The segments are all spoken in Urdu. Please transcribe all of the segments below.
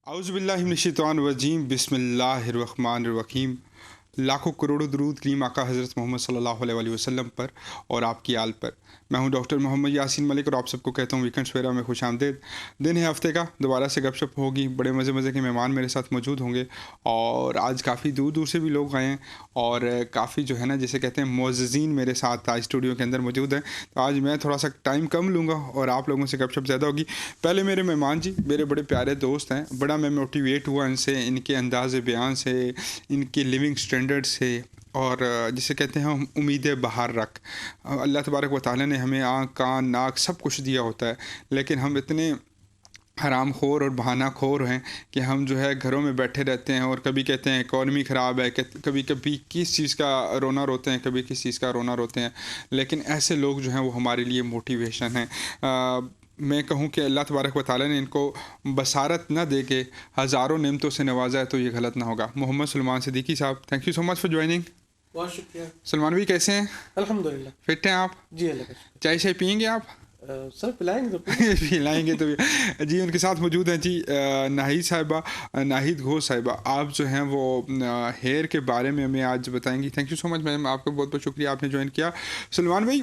اعوذ باللہ من الشیطان الرجیم بسم اللہ الرحمن الرحیم. لاکھوں کروڑوں درود کریم آقا حضرت محمد صلی اللہ علیہ وآلہ وسلم پر اور آپ کی آل پر. میں ہوں ڈاکٹر محمد یاسین ملک اور آپ سب کو کہتا ہوں ویکنڈ سویرا میں خوش آمدید. دن ہے ہفتے کا، دوبارہ سے گپ شپ ہوگی. بڑے مزے کے مہمان میرے ساتھ موجود ہوں گے اور آج کافی دور دور سے بھی لوگ آئے ہیں اور کافی جو ہے نا جسے کہتے ہیں معززین میرے ساتھ آج اسٹوڈیو کے اندر موجود ہیں. تو آج میں تھوڑا سا ٹائم کم لوں گا اور آپ لوگوں سے گپ شپ زیادہ ہوگی. پہلے میرے مہمان جی میرے بڑے پیارے دوست ہیں، بڑا میں موٹیویٹ ہوا ان سے، ان کے انداز بیان سے، ان کے لیونگ سٹینڈرڈ سے، اور جسے کہتے ہیں ہم امید بہار رکھ. اللہ تبارک و تعالیٰ نے ہمیں آنکھ کان ناک سب کچھ دیا ہوتا ہے، لیکن ہم اتنے حرام خور اور بہانہ خور ہیں کہ ہم جو ہے گھروں میں بیٹھے رہتے ہیں اور کبھی کہتے ہیں اکانومی خراب ہے، کبھی کس چیز کا رونا روتے ہیں، کبھی کس چیز کا رونا روتے ہیں. لیکن ایسے لوگ جو ہیں وہ ہمارے لیے موٹیویشن ہیں. میں کہوں کہ اللہ تبارک و تعالیٰ نے ان کو بصارت نہ دے کے ہزاروں نعمتوں سے نوازا ہے تو یہ غلط نہ ہوگا. محمد سلمان صدیقی صاحب، thank you so much for joining. بہت شکریہ. سلمان بھی کیسے ہیں؟ الحمدللہ فٹ ہیں آپ؟ جی اللہ کا شکر. چائے شائے پئیں گے آپ؟ سر پلائیں گے تو پلائیں گے تو جی. ان کے ساتھ موجود ہیں جی ناہید صاحبہ، ناہید گھوষ صاحبہ. آپ جو ہیں وہ ہیئر کے بارے میں ہمیں آج بتائیں گی. تھینک یو سو مچ میم، آپ کا بہت بہت شکریہ آپ نے جوائن کیا. سلمان بھائی،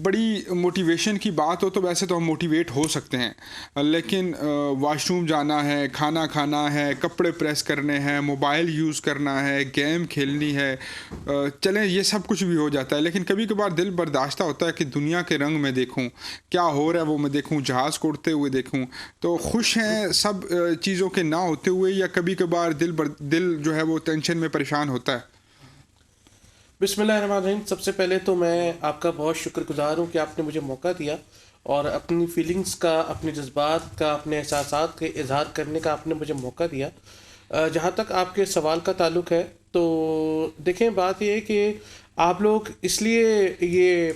بڑی موٹیویشن کی بات ہو تو ویسے تو ہم موٹیویٹ ہو سکتے ہیں، لیکن واش روم جانا ہے، کھانا کھانا ہے، کپڑے پریس کرنے ہیں، موبائل یوز کرنا ہے، گیم کھیلنی ہے، چلیں یہ سب کچھ بھی ہو جاتا ہے. لیکن کبھی کبھار دل برداشتہ ہوتا ہے کہ دنیا کے رنگ میں دیکھوں، کیا ہو رہا ہے وہ میں دیکھوں، جہاز کو اڑتے ہوئے دیکھوں. تو خوش ہیں سب چیزوں کے نہ ہوتے ہوئے، یا کبھی کبھار دل جو ہے وہ ٹینشن میں پریشان ہوتا ہے؟ بسم اللہ الرحمن الرحیم. سب سے پہلے تو میں آپ کا بہت شکر گزار ہوں کہ آپ نے مجھے موقع دیا اور اپنی فیلنگز کا، اپنے جذبات کا، اپنے احساسات کے اظہار کرنے کا آپ نے مجھے موقع دیا. جہاں تک آپ کے سوال کا تعلق ہے تو دیکھیں، بات یہ ہے کہ آپ لوگ اس لیے یہ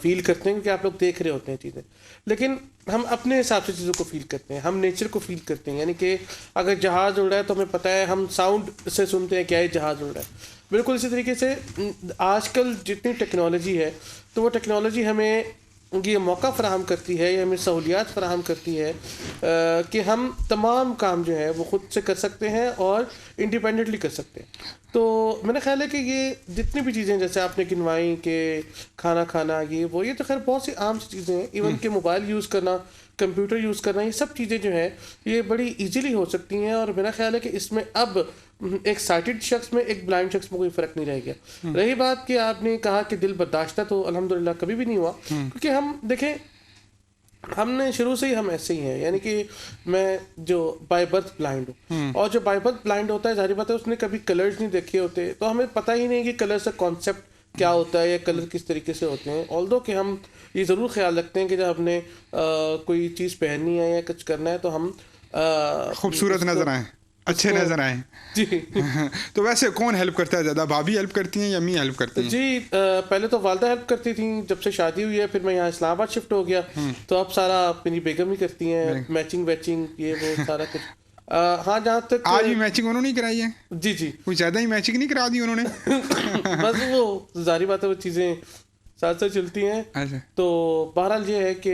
فیل کرتے ہیں کیونکہ آپ لوگ دیکھ رہے ہوتے ہیں چیزیں، لیکن ہم اپنے حساب سے چیزوں کو فیل کرتے ہیں، ہم نیچر کو فیل کرتے ہیں. یعنی کہ اگر جہاز اڑ رہا ہے تو ہمیں پتہ ہے، ہم ساؤنڈ سے سنتے ہیں کیا یہ جہاز اڑ رہا ہے. بالکل اسی طریقے سے آج کل جتنی ٹیکنالوجی ہے تو وہ ٹیکنالوجی ہمیں یہ موقع فراہم کرتی ہے یا ہمیں سہولیات فراہم کرتی ہے کہ ہم تمام کام جو ہے وہ خود سے کر سکتے ہیں اور انڈیپینڈنٹلی کر سکتے ہیں. تو میرا خیال ہے کہ یہ جتنی بھی چیزیں جیسے آپ نے گنوائیں کہ کھانا کھانا، یہ تو خیر بہت سی عام سی چیزیں ہیں. ایون کہ موبائل یوز کرنا، کمپیوٹر یوز کرنا، یہ سب چیزیں جو ہیں یہ بڑی ایزیلی ہو سکتی ہیں. اور میرا خیال ہے کہ اس میں اب ایک سائٹڈ شخص میں ایک بلائنڈ شخص میں کوئی فرق نہیں رہ گیا. رہی بات کہ آپ نے کہا کہ دل برداشتہ، تو الحمدللہ کبھی بھی نہیں ہوا، کیونکہ ہم دیکھیں ہم نے شروع سے ہی ہم ایسے ہی ہیں. یعنی کہ میں جو بائی برتھ بلائنڈ ہوں، اور جو بائی برتھ بلائنڈ ہوتا ہے ظاہر بات ہے اس نے کبھی کلرز نہیں دیکھے ہوتے، تو ہمیں پتہ ہی نہیں کہ کلر سے کانسیپٹ کیا ہوتا ہے یا کلر کس طریقے سے ہوتے ہیں. آلدو کہ ہم یہ ضرور خیال رکھتے ہیں کہ جب ہم نے کوئی چیز پہننی ہے یا کچھ کرنا ہے تو ہم خوبصورت نظر آئیں، اچھے نظر آئیں. جی. تو ویسے کون ہیلپ کرتا ہے زیادہ، بھابھی ہیلپ کرتی ہیں یا امی ہیلپ کرتی ہیں؟ جی پہلے تو والدہ ہیلپ کرتی تھیں. جب سے شادی ہوئی ہے پھر میں یہاں اسلام آباد شفٹ ہو گیا تو اب سارا میری بیگم ہی کرتی ہیں، میچنگ ویچنگ یہ وہ سارا کچھ. ہاں جہاں تک آج بھی میچنگ انہوں نے کرائی ہے؟ جی کچھ زیادہ ہی میچنگ نہیں کرا دی انہوں نے؟ بس وہ ظاہری بات ہے، وہ چیزیں ساتھ ساتھ چلتی ہیں. تو بہرحال یہ ہے کہ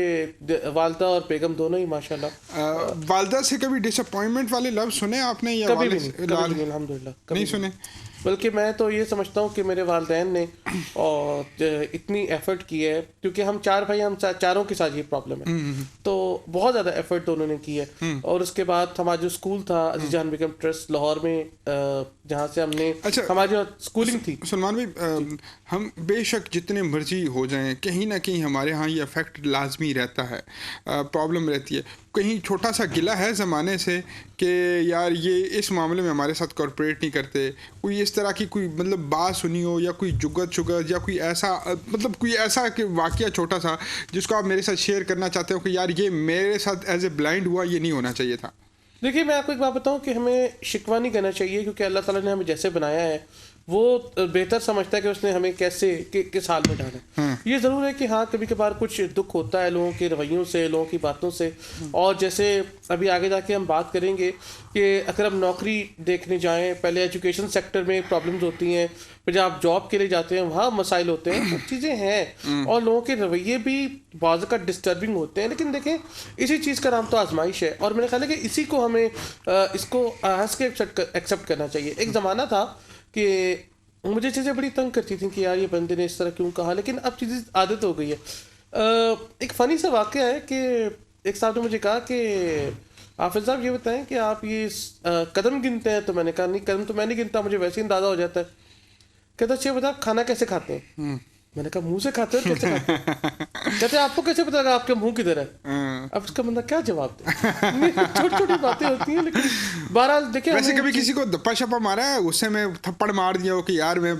والدہ اور بیگم دونوں ہی ماشاءاللہ. والدہ سے کبھی ڈس اپوائنٹمنٹ والے لفظ سنے آپ نے؟ کبھی بھی نہیں الحمدللہ نہیں سنے. بلکہ میں تو یہ سمجھتا ہوں کہ میرے والدین نے اور اتنی ایفرٹ کی ہے، کیونکہ ہم 4 بھائی، ہم چاروں کے ساتھ یہ پرابلم ہے، تو بہت زیادہ ایفرٹ دونوں نے کی ہے. اور اس کے بعد ہمارا جو اسکول تھا عزیز جان بیگم ٹرسٹ لاہور میں، جہاں سے ہم نے ہماری جو اسکولنگ تھی. سلمان بھائی، ہم بے شک جتنے مرضی ہو جائیں کہیں نہ کہیں ہمارے ہاں یہ افیکٹ لازمی رہتا ہے، پرابلم رہتی ہے. کہیں چھوٹا سا گلہ ہے زمانے سے کہ یار یہ اس معاملے میں ہمارے ساتھ کارپوریٹ نہیں کرتے، کوئی اس طرح کی کوئی مطلب بات سنی ہو، یا کوئی جگت یا کوئی ایسا مطلب کوئی ایسا کہ واقعہ چھوٹا سا جس کو آپ میرے ساتھ شیئر کرنا چاہتے ہو کہ یار یہ میرے ساتھ ایز اے بلائنڈ ہوا، یہ نہیں ہونا چاہیے تھا؟ دیکھیے میں آپ کو ایک بات بتاؤں کہ ہمیں شکوہ نہیں کرنا چاہیے، کیونکہ اللہ تعالیٰ نے ہمیں جیسے بنایا ہے وہ بہتر سمجھتا ہے کہ اس نے ہمیں کیسے کس حال میں ڈالا ہے. یہ ضرور ہے کہ ہاں کبھی کبھار کچھ دکھ ہوتا ہے لوگوں کے رویوں سے, لوگوں کی باتوں سے, اور جیسے ابھی آگے جا کے ہم بات کریں گے کہ اگر ہم نوکری دیکھنے جائیں, پہلے ایجوکیشن سیکٹر میں پرابلمز ہوتی ہیں, پھر جب آپ جاب کے لیے جاتے ہیں وہاں مسائل ہوتے ہیں, سب چیزیں ہیں, اور لوگوں کے رویے بھی بعض کا ڈسٹربنگ ہوتے ہیں. لیکن دیکھیں اسی چیز کا نام تو آزمائش ہے, اور میرے خیال ہے کہ اسی کو ہمیں اس کو ہنس کے ایکسیپٹ کرنا چاہیے. ایک زمانہ تھا کہ مجھے چیزیں بڑی تنگ کرتی تھیں کہ یار یہ بندے نے اس طرح کیوں کہا, لیکن اب چیزیں عادت ہو گئی ہے. ایک فنی سا واقعہ ہے کہ ایک صاحب نے مجھے کہا کہ حافظ صاحب یہ بتائیں کہ آپ یہ قدم گنتے ہیں, تو میں نے کہا نہیں قدم تو میں نہیں گنتا, مجھے ویسے ہی اندازہ ہو جاتا ہے. کہتا اچھا بتا آپ کھانا کیسے کھاتے ہیں؟ میں نے کہا منہ سے کھاتے ہیں, کیسے کھاتے ہیں؟ کہتے ہیں آپ کو کیسے پتا لگا آپ کے منہ کدھر ہے؟ اب اس کا بندہ کیا جواب دے, چھوٹی چھوٹی باتیں ہوتی ہیں. لیکن بہرحال دیکھیں ویسے کبھی کسی کو دپا شپا مارا ہے, غصے میں تھپڑ مار دیا ہو کہ یار میں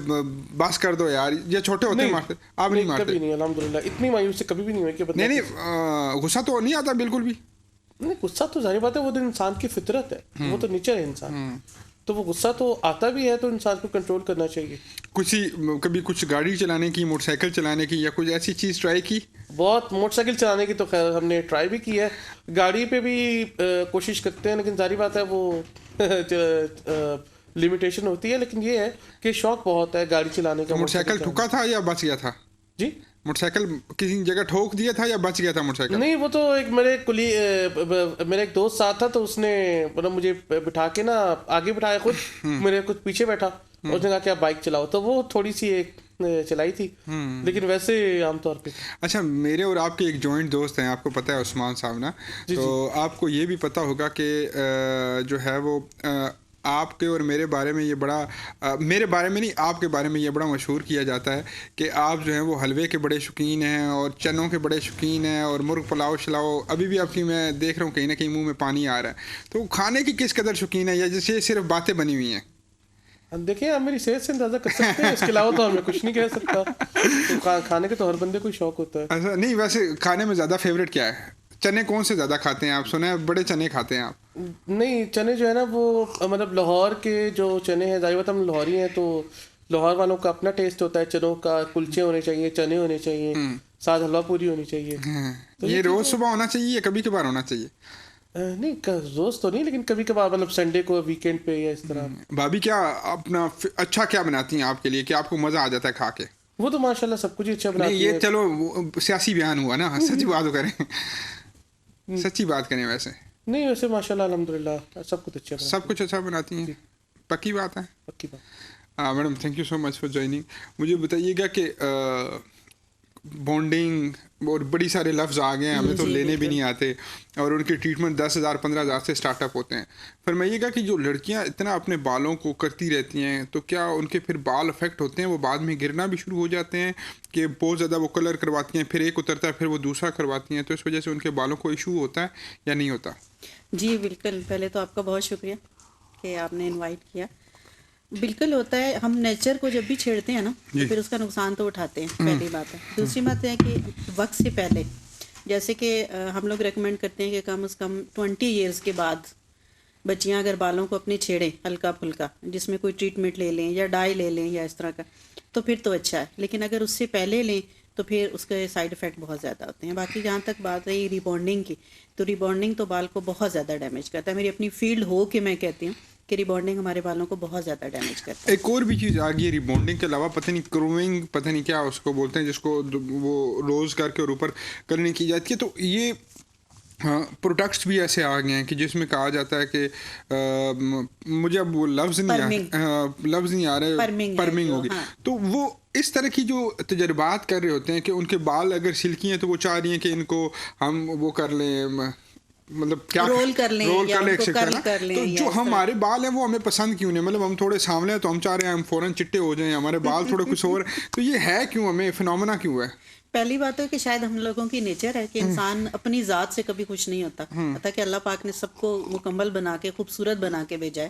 بس کر دو یار, یا چھوٹے ہوتے ہیں مارتے؟ آپ نہیں مارتے؟ کبھی نہیں, الحمدللہ اتنی مایوسی کبھی بھی نہیں ہوئی کہ نہیں نہیں غصہ تو نہیں آتا بالکل بھی؟ نہیں غصہ تو ظاہر بات ہے, وہ تو انسان کی فطرت ہے, وہ تو نیچر ہے انسان, تو وہ غصہ تو آتا بھی ہے, تو انسان کو کنٹرول کرنا چاہیے. کبھی کچھ گاڑی چلانے کی, موٹر سائیکل چلانے کی, یا کچھ ایسی چیز ٹرائی کی؟ بہت موٹر سائیکل چلانے کی تو خیر ہم نے ٹرائی بھی کی ہے, گاڑی پہ بھی کوشش کرتے ہیں, لیکن ظاہر بات ہے وہ لمیٹیشن ہوتی ہے. لیکن یہ ہے کہ شوق بہت ہے گاڑی چلانے کا. موٹر سائیکل ٹھکا تھا یا بچ گیا تھا؟ جی موٹر سائیکل کسی جگہ ٹھوک دیا تھا یا بچ گیا تھا موٹر سائیکل؟ نہیں, وہ تو ایک میرے ایک دوست ساتھ تھا, تو اس نے مطلب مجھے بٹھا کے نا آگے بٹھایا خود, میرے کچھ پیچھے بیٹھا, اس نے کہا کہ آپ بائک چلاؤ, تو وہ تھوڑی سی ایک چلائی تھی, لیکن ویسے عام طور پہ. اچھا میرے اور آپ کے ایک جوائنٹ دوست ہیں, آپ کو پتہ ہے عثمان صاحب نا, تو آپ کو یہ بھی پتہ ہوگا کہ جو ہے وہ آپ کے اور میرے بارے میں یہ بڑا میرے بارے میں نہیں آپ کے بارے میں یہ بڑا مشہور کیا جاتا ہے کہ آپ جو ہیں وہ حلوے کے بڑے شوقین ہیں اور چنوں کے بڑے شوقین ہیں اور مرغ پلاؤ شلاؤ ابھی بھی آپ کی میں دیکھ رہا ہوں کہیں نہ کہیں منہ میں پانی آ رہا ہے. تو کھانے کی کس قدر شوقین ہے یا جیسے صرف باتیں بنی ہوئی ہیں؟ دیکھیں آپ میری صحت سے اندازہ کر سکتے ہیں, اس کے علاوہ تو ہمیں کچھ نہیں کہہ سکتا. تو کھانے کے تو ہر بندے کو شوق ہوتا ہے. ایسا نہیں, ویسے کھانے میں زیادہ فیوریٹ کیا ہے؟ چنے کون سے زیادہ کھاتے ہیں آپ؟ سنا ہے بڑے چنے کھاتے ہیں آپ. نہیں چنے جو ہے نا وہ مطلب لاہور کے جو چنے ہیں, ظاہر بات ہم لاہوری ہیں تو لاہور والوں کا اپنا ٹیسٹ ہوتا ہے چنوں کا. کلچے ہونے چاہیے, چنے ہونے چاہیے, ساتھ حلوہ پوری ہونی چاہیے. یہ روز صبح ہونا چاہیے یا کبھی کبھار ہونا چاہیے؟ نہیں روز تو نہیں, لیکن کبھی کبھار مطلب سنڈے کو, ویکینڈ پہ, یا اس طرح. بھابھی کیا اپنا اچھا کیا بناتی ہیں آپ کے لیے کہ آپ کو مزہ آ جاتا ہے کھا کے؟ وہ تو ماشاء اللہ سب کچھ اچھا بناتی ہیں. یہ چلو سیاسی بیان ہوا نا, سچی بات کریں, سچی بات کریں. ویسے نہیں, ویسے ماشاء اللہ الحمدللہ سب کچھ اچھا, سب کچھ اچھا بناتی ہیں. پکی بات ہے, پکی بات. Madam thank you so much for joining. مجھے بتائیے گا کہ بانڈنگ اور بڑی سارے لفظ آ گئے ہیں, ہمیں تو لینے بھی نہیں آتے, اور ان کے ٹریٹمنٹ 10,000 15,000 سے اسٹارٹ اپ ہوتے ہیں. فرمائیے گا کہ جو لڑکیاں اتنا اپنے بالوں کو کرتی رہتی ہیں تو کیا ان کے پھر بال افیکٹ ہوتے ہیں, وہ بعد میں گرنا بھی شروع ہو جاتے ہیں کہ بہت زیادہ وہ کلر کرواتی ہیں, پھر ایک اترتا ہے پھر وہ دوسرا کرواتی ہیں, تو اس وجہ سے ان کے بالوں کو ایشو ہوتا ہے یا نہیں ہوتا؟ جی بالکل, پہلے تو آپ کا بہت شکریہ کہ آپ نے انوائٹ کیا. بالکل ہوتا ہے, ہم نیچر کو جب بھی چھیڑتے ہیں نا تو پھر اس کا نقصان تو اٹھاتے ہیں, پہلی بات ہے. دوسری بات ہے کہ وقت سے پہلے, جیسے کہ ہم لوگ ریکمینڈ کرتے ہیں کہ کم از کم 20 ایئرس کے بعد بچیاں اگر بالوں کو اپنے چھیڑیں ہلکا پھلکا, جس میں کوئی ٹریٹمنٹ لے لیں یا ڈائی لے لیں یا اس طرح کا, تو پھر تو اچھا ہے. لیکن اگر اس سے پہلے لیں تو پھر اس کے سائڈ افیکٹ بہت زیادہ ہوتے ہیں. باقی جہاں تک بات رہی ریبانڈنگ کی, تو ریبانڈنگ تو بال کو بہت زیادہ ڈیمیج کرتا ہے. میری اپنی فیلڈ ہو کہ میں کہتی ہوں کہ ریبانڈنگ ہمارے بالوں کو بہت زیادہ ڈیمیج کرتا ہے. ایک اور بھی چیز آ گئی ہے ریبانڈنگ کے علاوہ, پتہ نہیں کروئنگ, پتہ نہیں کیا اس کو بولتے ہیں, جس کو وہ روز کر کے اور اوپر کرنے کی جاتی ہے. تو یہ پروڈکٹس بھی ایسے آ گئے ہیں کہ جس میں کہا جاتا ہے کہ مجھے اب وہ لفظ نہیں آ رہے, پرمنگ ہوگی. تو وہ اس طرح کی جو تجربات کر رہے ہوتے ہیں کہ ان کے بال اگر سلکی ہیں تو وہ چاہ رہی ہیں کہ ان کو ہم وہ کر لیں, مطلب کیا رول کر لیں, تو جو ہمارے بال ہیں وہ ہمیں پسند کیوں نہیں؟ مطلب ہم تھوڑے سانولے ہیں تو ہم چاہ رہے ہیں ہم فوراً چٹے ہو جائیں, ہمارے بال تھوڑے کچھ اور, تو یہ ہے کیوں, ہمیں فنومنا کیوں ہے؟ پہلی بات ہے کہ شاید ہم لوگوں کی نیچر ہے کہ انسان اپنی ذات سے کبھی خوش نہیں ہوتا. حتیٰ کہ اللہ پاک نے سب کو مکمل بنا کے خوبصورت بنا کے بھیجا ہے.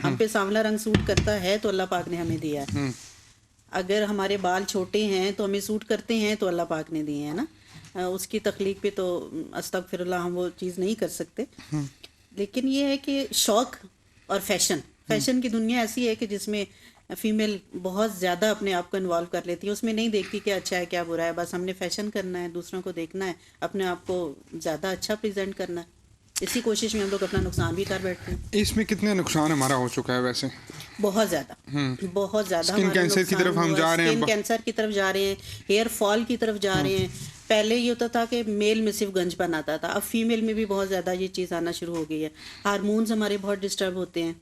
ہم پہ سانولا رنگ سوٹ کرتا ہے تو اللہ پاک نے ہمیں دیا ہے. اگر ہمارے بال چھوٹے ہیں تو ہمیں سوٹ کرتے ہیں تو اللہ پاک نے دیے ہیں نا. اس کی تخلیق پہ تو استغفر اللہ ہم وہ چیز نہیں کر سکتے. لیکن یہ ہے کہ شوق اور فیشن کی دنیا ایسی ہے کہ جس میں فیمیل بہت زیادہ اپنے آپ کو انوالو کر لیتی ہے، اس میں نہیں دیکھتی کہ اچھا ہے کیا برا ہے، بس ہم نے فیشن کرنا ہے، دوسروں کو دیکھنا ہے، اپنے آپ کو زیادہ اچھا پریزنٹ کرنا ہے، اسی کوشش میں ہم لوگ اپنا نقصان بھی کر بیٹھتے ہیں۔ اس میں کتنے نقصان ہمارا ہو چکا ہے ویسے؟ بہت زیادہ، بہت زیادہ اسکن ہمارا کینسر کی طرف نقصان ہم ہوا، جا رہے ہیں، اسکن کینسر کی طرف جا رہے ہیں، ہیئر فال کی طرف جا رہے ہیں۔ پہلے یہ ہوتا تھا کہ میل میں صرف گنج پن آتا تھا، اب فیمیل میں بھی بہت زیادہ یہ چیز آنا شروع ہو گئی ہے۔ ہارمونز ہمارے بہت ڈسٹرب ہوتے ہیں،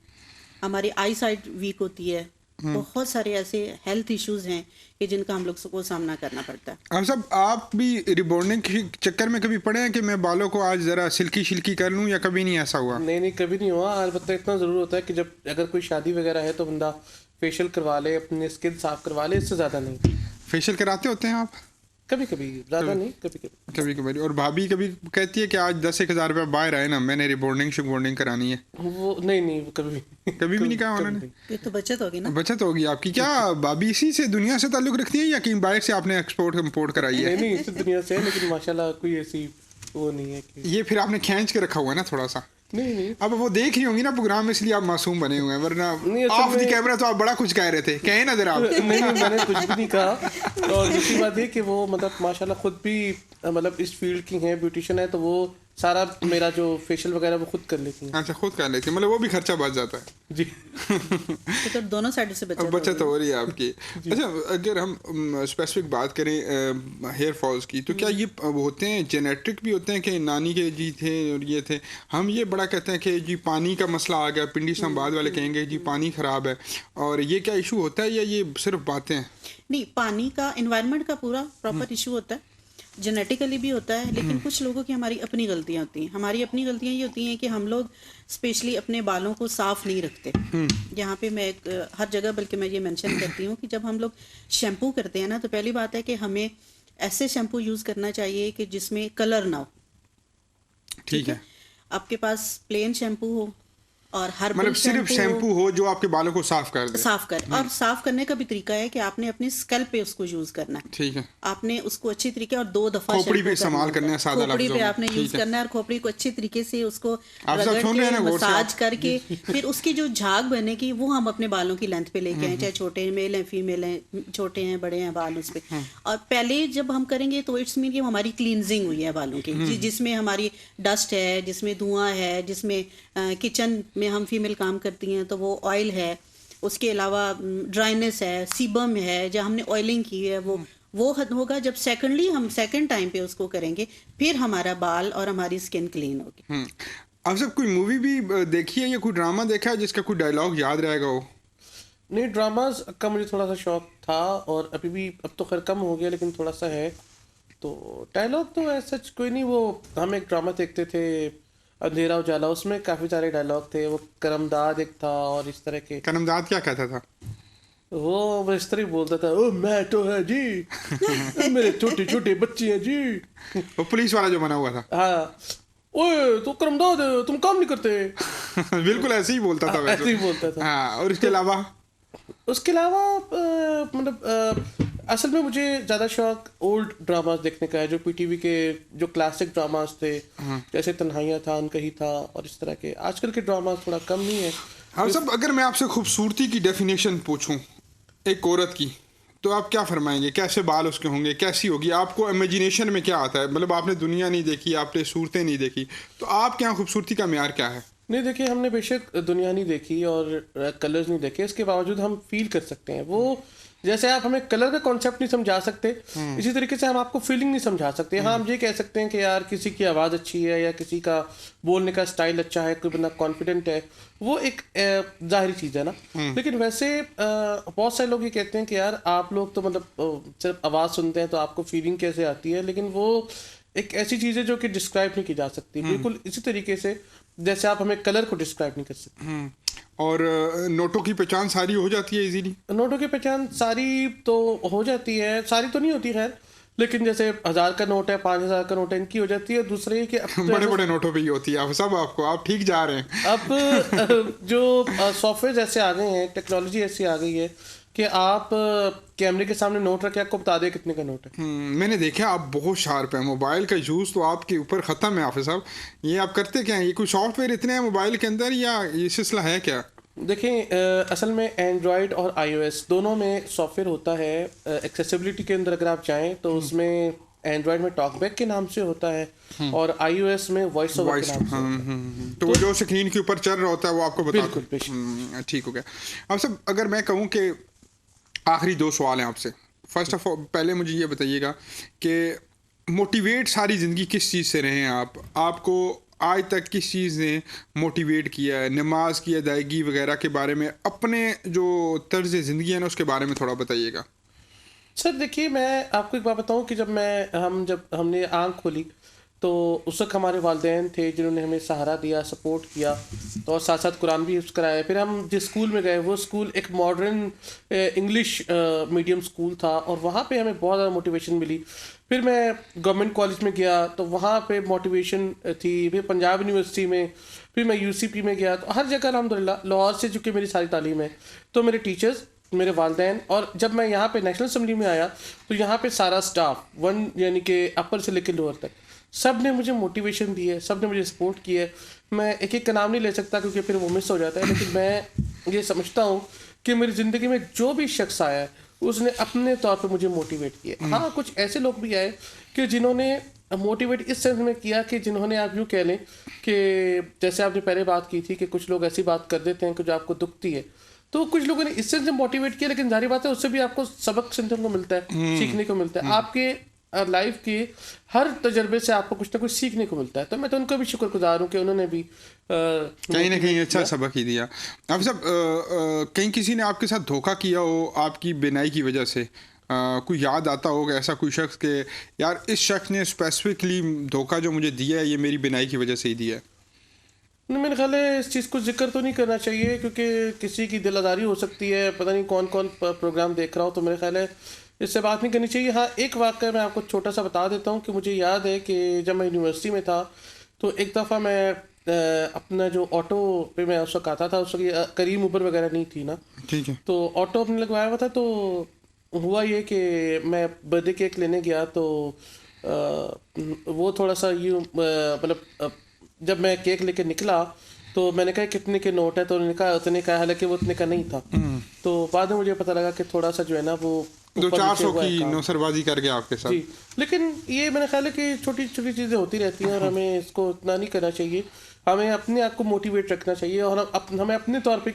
ہماری آئی سائٹ ویک ہوتی ہے، بہت سارے ایسے ہیلتھ ایشوز ہیں کہ جن کا ہم لوگ کو سامنا کرنا پڑتا ہے۔ اب صاحب آپ بھی ریبورننگ کے چکر میں کبھی پڑے ہیں کہ میں بالوں کو آج ذرا سلکی شلکی کر لوں، یا کبھی نہیں ایسا ہوا؟ نہیں کبھی نہیں ہوا، البتہ اتنا ضرور ہوتا ہے کہ جب اگر کوئی شادی وغیرہ ہے تو بندہ فیشیل کروا لے، اپنی اسکن صاف کروا لے، اس سے زیادہ نہیں۔ فیشیل کراتے ہوتے ہیں آپ؟ کبھی کبھی، زیادہ نہیں، کبھی کبھی۔ اور بھابھی کبھی کہتی ہے کہ آج 10,000 روپے باہر آئے نا، میں نے ریبورننگ کرانی ہے؟ وہ نہیں کبھی بھی نہیں کہا انہوں نے؟ یہ تو بچت ہوگی نا، بچت ہوگی آپ کی۔ کیا بھابھی اسی سے دنیا سے تعلق رکھتی ہے یا کہیں باہر سے آپ نے ایکسپورٹ امپورٹ کرائی ہے؟ نہیں اس دنیا سے، لیکن ماشاءاللہ کوئی ایسی وہ نہیں ہے کہ یہ پھر آپ نے کھینچ کے رکھا ہوا ہے نا تھوڑا سا؟ نہیں اب وہ دیکھ رہی ہوں گی نا پروگرام، اس لیے آپ معصوم بنے ہوئے ہیں، ورنہ آف دی کیمرہ تو آپ بڑا کچھ کہہ رہے تھے، کہیں نا ذرا آپ۔ نہیں میں نے کچھ بھی نہیں کہا۔ اور دوسری بات یہ کہ وہ مطلب ماشاءاللہ خود بھی مطلب اس فیلڈ کی ہیں، بیوٹیشین ہے، تو وہ سارا میرا جو فیشیل وغیرہ وہ خود کر لیتی ہیں۔ اچھا خود کر لیتی ہیں، مطلب وہ بھی خرچہ بچ جاتا ہے؟ جی تو دونوں سائڈ سے بچت ہو رہی ہے آپ کی۔ اچھا اگر ہم اسپیسیفک بات کریں ہیئر فالس کی، تو کیا یہ ہوتے ہیں جینیٹک بھی ہوتے ہیں کہ نانی کے جی تھے اور یہ تھے؟ ہم یہ بڑا کہتے ہیں کہ جی پانی کا مسئلہ آ گیا، پنڈی سنباد والے کہیں گے جی پانی خراب ہے، اور یہ کیا ایشو ہوتا ہے یا یہ صرف باتیں ہیں؟ نہیں، پانی کا انوائرمنٹ کا پورا پراپر ایشو ہوتا ہے، جینیٹیکلی بھی ہوتا ہے، لیکن کچھ لوگوں کی ہماری اپنی غلطیاں ہوتی ہیں۔ ہماری اپنی غلطیاں یہ ہوتی ہیں کہ ہم لوگ اسپیشلی اپنے بالوں کو صاف نہیں رکھتے۔ یہاں پہ میں ہر جگہ بلکہ میں یہ مینشن کرتی ہوں کہ جب ہم لوگ شیمپو کرتے ہیں نا، تو پہلی بات ہے کہ ہمیں ایسے شیمپو یوز کرنا چاہیے کہ جس میں کلر نہ ہو۔ ٹھیک ہے، آپ کے پاس پلین شیمپو ہو اور ہربل مطلب صرف شیمپو ہو جو آپ کے بالوں کو صاف کر دے۔ صاف کر، اور صاف کرنے کا بھی طریقہ ہے کہ آپ نے اپنی اسکلپ پہ اس کو یوز کرنا ہے۔ ٹھیک ہے، آپ نے اس کو اچھی طریقے اور 2 دفعہ کھوپڑی پہ استعمال کرنا ہے، سادہ لفظوں میں۔ کھوپڑی پہ آپ نے یوز کرنا ہے، اور کھوپڑی کو اچھی طریقے سے اس کو آپ سب رگڑ سن رہے ہیں کے نا غور سے؟ مساج کر کے پھر اس کی جو جھاگ بنے گی وہ ہم اپنے بالوں کی لینتھ پہ لے کے آئیں، چاہے چھوٹے میل ہیں فیمیل ہیں، چھوٹے ہیں بڑے ہیں بال اس پہ۔ اور پہلے جب ہم کریں گے تو اٹس مین کہ ہماری کلینزنگ ہوئی ہے بالوں کی، جس میں ہماری ڈسٹ ہے، جس میں دھواں ہے، جس میں کچن میں ہم فیمیل کام کرتی ہیں تو وہ آئل ہے، اس کے علاوہ ڈرائنس ہے، سیبم ہے، جہاں ہم نے آئلنگ کی ہے وہ ختم ہوگا۔ جب ہم سیکنڈ ٹائم پہ اس کو کریں گے، پھر ہمارا بال اور ہماری اسکن کلین ہوگی۔ اب سب کوئی مووی بھی دیکھی ہے یا کوئی ڈرامہ دیکھا ہے جس کا کوئی ڈائلاگ یاد رہے گا ہو؟ نہیں، ڈراماز کا مجھے تھوڑا سا شوق تھا، اور ابھی بھی، اب تو خیر کم ہو گیا لیکن تھوڑا سا ہے۔ تو ڈائلاگ تو ایسا کوئی نہیں، وہ ہم ایک ڈرامہ دیکھتے تھے اندھیرا اجالا، اس میں کافی سارے ڈائلاگ تھے، وہ کرم داد ایک تھا، اور اس طرح کے۔ کرم داد کیا کہتا تھا؟ وہ اس طرح بولتا تھا، او میں تو ہے جی، میرے چھوٹے چھوٹے بچے ہیں جی۔ وہ پولیس والا جو بنا ہوا تھا؟ ہاں، اوے تو کرم داد تم کام نہیں کرتے۔ بالکل ایسے ہی بولتا تھا، ایسے ہی بولتا تھا۔ ہاں، اور اس کے علاوہ مطلب اصل میں مجھے زیادہ شوق اولڈ ڈراماز دیکھنے کا ہے، جو پی ٹی وی کے جو کلاسک ڈراماز تھے، جیسے تنہائیاں تھا، انکہی تھا، اور اس طرح کے۔ آج کل کے ڈراماز تھوڑا کم ہی ہے۔ ہاں صاحب، اگر میں آپ سے خوبصورتی کی ڈیفینیشن پوچھوں ایک عورت کی، تو آپ کیا فرمائیں گے؟ کیسے بال اس کے ہوں گے، کیسی ہوگی؟ آپ کو امیجینیشن میں کیا آتا ہے؟ مطلب آپ نے دنیا نہیں دیکھی، آپ نے صورتیں نہیں دیکھی، تو آپ کے یہاں خوبصورتی کا معیار کیا ہے؟ نہیں دیکھیے، ہم نے بے شک دنیا نہیں دیکھی اور کلرز نہیں دیکھے، اس کے باوجود ہم فیل کر سکتے ہیں۔ وہ جیسے آپ ہمیں کلر کا کانسیپٹ نہیں سمجھا سکتے، اسی طریقے سے ہم آپ کو فیلنگ نہیں سمجھا سکتے۔ ہاں، ہم یہ کہہ سکتے ہیں کہ یار کسی کی آواز اچھی ہے، یا کسی کا بولنے کا اسٹائل اچھا ہے، کوئی بندہ کانفیڈنٹ ہے، وہ ایک ظاہری چیز ہے نا۔ لیکن ویسے بہت سارے لوگ یہ کہتے ہیں کہ یار آپ لوگ تو مطلب صرف آواز سنتے ہیں تو آپ کو فیلنگ کیسے آتی ہے، لیکن وہ ایک ایسی چیز ہے جو کہ ڈسکرائب نہیں کی جا سکتی۔ بالکل اسی طریقے سے جیسے آپ ہمیں کلر کو ڈسکرائب نہیں کر سکتے۔ اور نوٹوں کی پہچان ساری ہو جاتی ہے ایزیلی؟ نوٹوں کی پہچان ساری تو ہو جاتی ہے، ساری تو نہیں ہوتی خیر، لیکن جیسے 1000 کا نوٹ ہے، 5000 کا نوٹ ہے، ان کی ہو جاتی ہے۔ دوسرے کہ بڑے بڑے نوٹوں پہ ہی ہوتی ہے آپ ٹھیک جا رہے ہیں۔ اب جو سافٹ ویئر ایسے آ گئے ہیں، ٹیکنالوجی ایسی آ گئی ہے کہ آپ کیمرے کے سامنے نوٹ رکھے، آپ کو بتا دے کتنے کا نوٹ ہے۔ میں نے دیکھا آپ بہت شارپ ہیں، موبائل کا یوز تو آپ کے اوپر ختم ہے حافظ صاحب۔ یہ آپ کرتے کیا ہیں؟ یہ کوئی سافٹ ویئر اتنے ہیں موبائل کے اندر، یا یہ سلسلہ ہے کیا؟ دیکھیں اصل میں اینڈرائڈ اور آئی او ایس دونوں میں سافٹ ویئر ہوتا ہے. ایکسیسیبلٹی کے اندر اگر آپ جائیں تو اس میں اینڈرائڈ میں ٹاک بیک کے نام سے ہوتا ہے اور آئی او ایس میں وائس اوور کے نام سے ہوتا ہے. تو وہ جو اسکرین کے اوپر چل رہا ہوتا ہے وہ آپ کو بتا. بالکل بے شک. ٹھیک ہو گیا. اب سب اگر میں کہوں کہ آخری 2 سوال ہیں آپ سے. فرسٹ آف آل پہلے مجھے یہ بتائیے گا کہ موٹیویٹ ساری زندگی کس چیز سے رہے ہیں آپ کو آج تک کس چیز نے موٹیویٹ کیا ہے؟ نماز کی ادائیگی وغیرہ کے بارے میں، اپنے جو طرز زندگی ہے نا اس کے بارے میں تھوڑا بتائیے گا. سر دیکھیے میں آپ کو ایک بات بتاؤں کہ جب ہم نے آنکھ کھولی تو اس وقت ہمارے والدین تھے جنہوں نے ہمیں سہارا دیا، سپورٹ کیا، تو اور ساتھ ساتھ قرآن بھی حفظ کرایا. پھر ہم جس اسکول میں گئے وہ اسکول ایک ماڈرن انگلش میڈیم اسکول تھا اور وہاں پہ ہمیں بہت زیادہ موٹیویشن ملی. پھر میں گورنمنٹ کالج میں گیا تو وہاں پہ موٹیویشن تھی. پھر پنجاب یونیورسٹی میں، پھر میں یو سی پی میں گیا. تو ہر جگہ الحمدللہ لاہور سے چونکہ میری ساری تعلیم ہے تو میرے ٹیچرز، میرے والدین، اور جب میں یہاں پہ نیشنل اسمبلی میں آیا تو یہاں پہ سارا اسٹاف یعنی کہ اپر سے لے کے لوور تک سب نے مجھے موٹیویشن دی ہے، سب نے مجھے سپورٹ کی ہے. میں ایک ایک کا نام نہیں لے سکتا کیونکہ پھر وہ مس ہو جاتا ہے، لیکن میں یہ سمجھتا ہوں کہ میری زندگی میں جو بھی شخص آیا ہے اس نے اپنے طور پہ مجھے موٹیویٹ کیا. ہاں کچھ ایسے لوگ بھی آئے کہ جنہوں نے موٹیویٹ اس سینس میں کیا کہ جنہوں نے آپ یوں کہہ لیں کہ جیسے آپ نے پہلے بات کی تھی کہ کچھ لوگ ایسی بات کر دیتے ہیں کہ جو آپ کو دکھتی ہے، تو کچھ لوگوں نے اس سے موٹیویٹ کیا. لیکن ظاہر بات ہے اس سے بھی آپ کو سبق سننے کو ملتا ہے، سیکھنے کو ملتا ہے. آپ کے لائف کے ہر تجربے سے آپ کو کچھ نہ کچھ سیکھنے کو ملتا ہے. تو میں تو ان کا بھی شکر گزار ہوں کہ انہوں نے بھی کہیں نہ کہیں اچھا سبق ہی دیا. اب سب کہیں کسی نے آپ کے ساتھ دھوکہ کیا ہو آپ کی بینائی کی وجہ سے، کوئی یاد آتا ہوگا ایسا کوئی شخص کہ یار اس شخص نے اسپیسیفکلی دھوکہ جو مجھے دیا ہے یہ میری بینائی کی وجہ سے ہی دیا ہے؟ میرے خیال ہے اس چیز کو ذکر تو نہیں کرنا چاہیے کیونکہ کسی کی دل آزاری ہو سکتی ہے، پتہ نہیں کون کون پروگرام دیکھ رہا ہو، تو میرے خیال ہے اس سے بات نہیں کرنی چاہیے. ہاں ایک واقعہ میں آپ کو چھوٹا سا بتا دیتا ہوں کہ مجھے یاد ہے کہ جب میں یونیورسٹی میں تھا تو ایک دفعہ میں اپنا جو آٹو پہ میں اس وقت آتا تھا، اس وقت کریم اوبر وغیرہ نہیں تھی نا، ٹھیک ہے، تو آٹو اپنے لگوایا ہوا تھا. تو ہوا یہ کہ میں برتھ ڈے کیک لینے گیا تو وہ تھوڑا سا یوں مطلب جب میں کیک لے کے نکلا تو میں نے کہا کتنے کے نوٹ ہے، تو انہوں نے کہا اتنے کا، حالانکہ وہ اتنے کا نہیں تھا. تو بعد میں مجھے پتہ لگا کہ تھوڑا سا جو ہے نا وہ 200-400 کی نوسر بازی کر گیا آپ کے ساتھ. جی لیکن یہ میرا خیال ہے کہ چھوٹی چھوٹی چیزیں ہوتی رہتی ہیں اور ہمیں اس کو اتنا نہیں کرنا چاہیے. ہمیں اپنے آپ کو موٹیویٹ رکھنا چاہیے اور ہمیں اپنے طور پہ